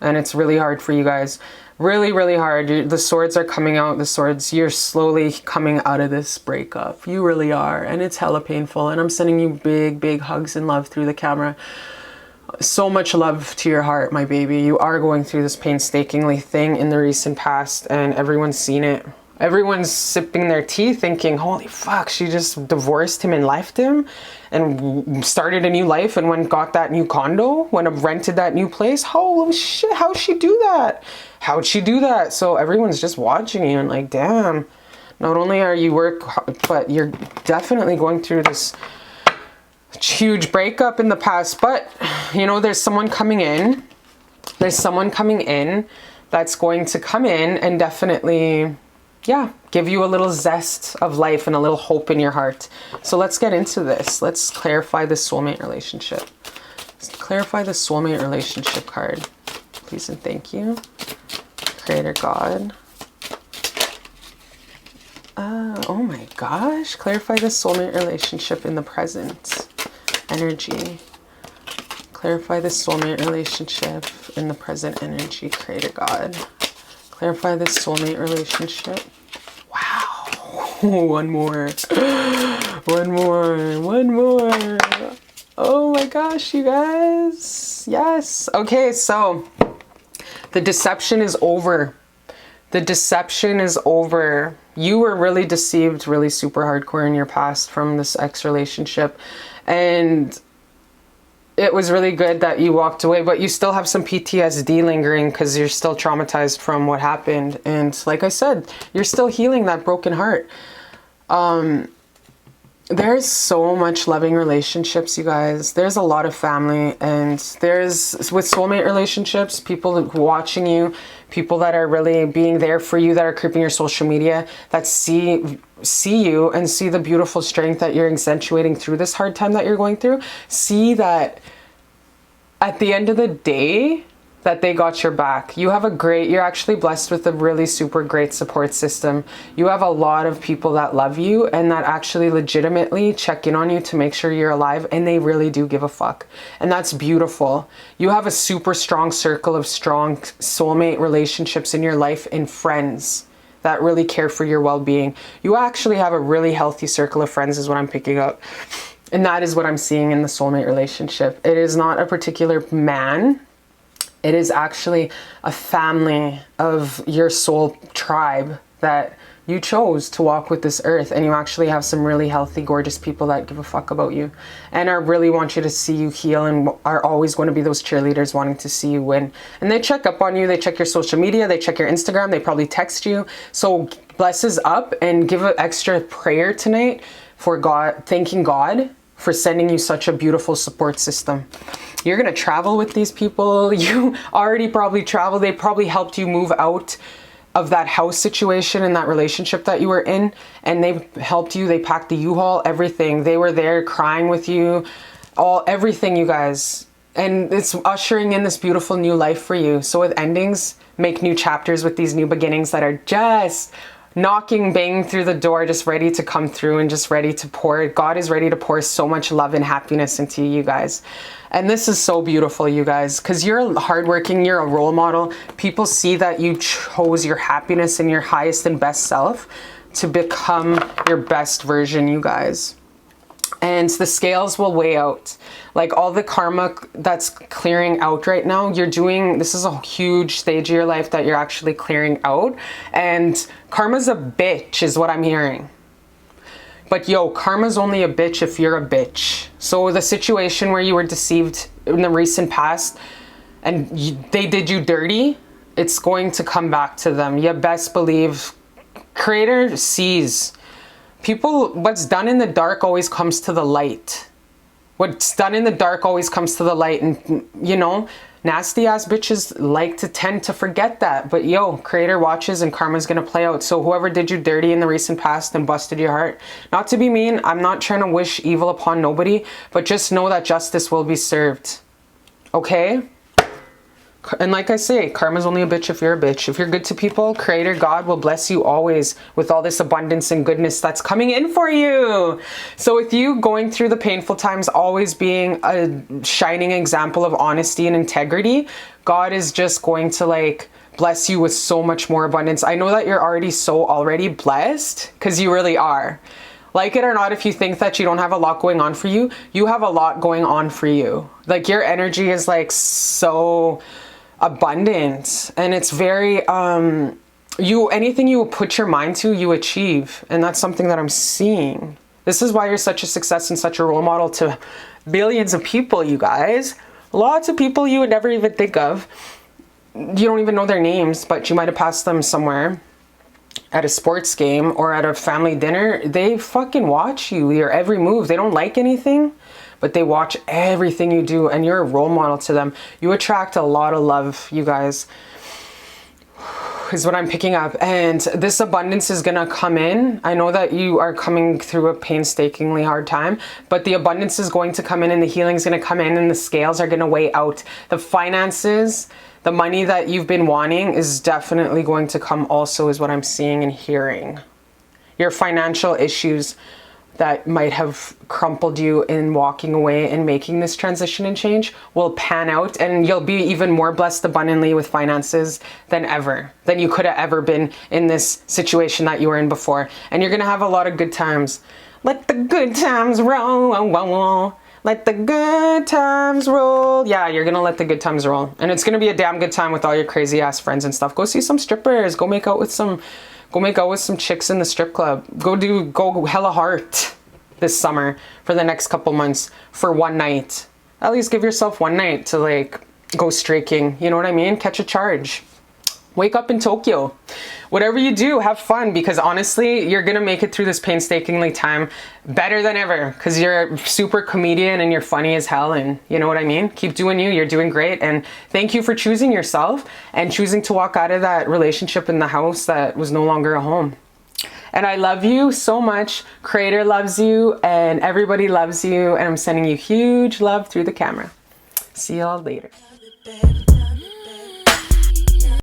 And it's really hard for you guys. Really, really hard. The swords are coming out. The swords, you're slowly coming out of this breakup. You really are. And it's hella painful. And I'm sending you big, big hugs and love through the camera. So much love to your heart, my baby. You are going through this painstakingly thing in the recent past. And everyone's seen it. Everyone's sipping their tea thinking, holy fuck, she just divorced him and left him and started a new life and went got that new condo, went and rented that new place. Holy shit, how'd she do that? How'd she do that? So everyone's just watching you and like, damn, not only are you but you're definitely going through this huge breakup in the past. But, you know, there's someone coming in. There's someone coming in that's going to come in and definitely... yeah, give you a little zest of life and a little hope in your heart. So let's get into this. Let's clarify the soulmate relationship. Let's clarify the soulmate relationship card. Please and thank you. Creator God. Oh my gosh. Clarify the soulmate relationship in the present. Energy. Clarify the soulmate relationship in the present energy. Creator God. Clarify this soulmate relationship. Wow. One more. One more. Oh my gosh, you guys. Yes. Okay, so the deception is over. The deception is over. You were really deceived, really super hardcore in your past from this ex relationship. And it was really good that you walked away, but you still have some PTSD lingering because you're still traumatized from what happened. And like I said, you're still healing that broken heart. There's so much loving relationships, you guys. There's a lot of family, and there's, with soulmate relationships, people watching you, people that are really being there for you, that are creeping your social media, that see you and see the beautiful strength that you're accentuating through this hard time that you're going through. See that at the end of the day, that they got your back. You're actually blessed with a really super great support system. You have a lot of people that love you and that actually legitimately check in on you to make sure you're alive, and they really do give a fuck. And that's beautiful. You have a super strong circle of strong soulmate relationships in your life and friends that really care for your well-being. You actually have a really healthy circle of friends is what I'm picking up. And that is what I'm seeing in the soulmate relationship. It is not a particular man. It is actually a family of your soul tribe that you chose to walk with this earth, and you actually have some really healthy, gorgeous people that give a fuck about you and are really want you to see you heal, and are always going to be those cheerleaders wanting to see you win. And they check up on you, they check your social media, they check your Instagram, they probably text you. So blesses up and give an extra prayer tonight for God, thanking God for sending you such a beautiful support system. You're going to travel with these people. You already probably traveled. They probably helped you move out of that house situation and that relationship that you were in, and they've helped you. They packed the U-Haul, everything. They were there crying with you, everything, you guys. And it's ushering in this beautiful new life for you. So with endings, make new chapters with these new beginnings that are just knocking, banging through the door, just ready to come through and just ready to pour. God is ready to pour so much love and happiness into you guys. And this is so beautiful, you guys, because you're hardworking, you're a role model. People see that you chose your happiness and your highest and best self to become your best version, you guys. And the scales will weigh out. Like all the karma that's clearing out right now, you're doing, this is a huge stage of your life that you're actually clearing out. And karma's a bitch is what I'm hearing. But yo, karma's only a bitch if you're a bitch. So the situation where you were deceived in the recent past and they did you dirty, it's going to come back to them. You best believe. Creator sees. People, what's done in the dark always comes to the light. What's done in the dark always comes to the light. And you know, nasty ass bitches like to tend to forget that. But yo, Creator watches and karma's gonna play out. So whoever did you dirty in the recent past and busted your heart, not to be mean, I'm not trying to wish evil upon nobody, but just know that justice will be served. Okay? And like I say, karma's only a bitch if you're a bitch. If you're good to people, Creator God will bless you always with all this abundance and goodness that's coming in for you. So with you going through the painful times, always being a shining example of honesty and integrity, God is just going to like bless you with so much more abundance. I know that you're already blessed, because you really are. Like it or not, if you think that you don't have a lot going on for you, you have a lot going on for you. Like your energy is like so abundant, and it's very anything you put your mind to, you achieve. And that's something that I'm seeing. This is why you're such a success and such a role model to billions of people, you guys. Lots of people you would never even think of. You don't even know their names, but you might have passed them somewhere at a sports game or at a family dinner. They fucking watch you, your every move. They don't like anything, but they watch everything you do, and you're a role model to them. You attract a lot of love, you guys, is what I'm picking up. And this abundance is gonna come in. I know that you are coming through a painstakingly hard time, but the abundance is going to come in, and the healing is gonna come in, and the scales are gonna weigh out. The finances, the money that you've been wanting is definitely going to come also, is what I'm seeing and hearing. Your financial issues that might have crumpled you in walking away and making this transition and change will pan out, and you'll be even more blessed abundantly with finances than you could have ever been in this situation that you were in before. And you're gonna have a lot of good times. Let the good times roll. Let the good times roll. Yeah, you're gonna let the good times roll. And it's gonna be a damn good time with all your crazy ass friends and stuff. Go see some strippers. Go make out with some chicks in the strip club. Go hella heart this summer for the next couple months for one night. At least give yourself one night to like go streaking. You know what I mean? Catch a charge. Wake up in Tokyo. Whatever you do, have fun, because honestly, you're gonna make it through this painstakingly time better than ever, because you're a super comedian and you're funny as hell, and you know what I mean? Keep doing you, you're doing great, and thank you for choosing yourself and choosing to walk out of that relationship in the house that was no longer a home. And I love you so much. Creator loves you, and everybody loves you, and I'm sending you huge love through the camera. See y'all later.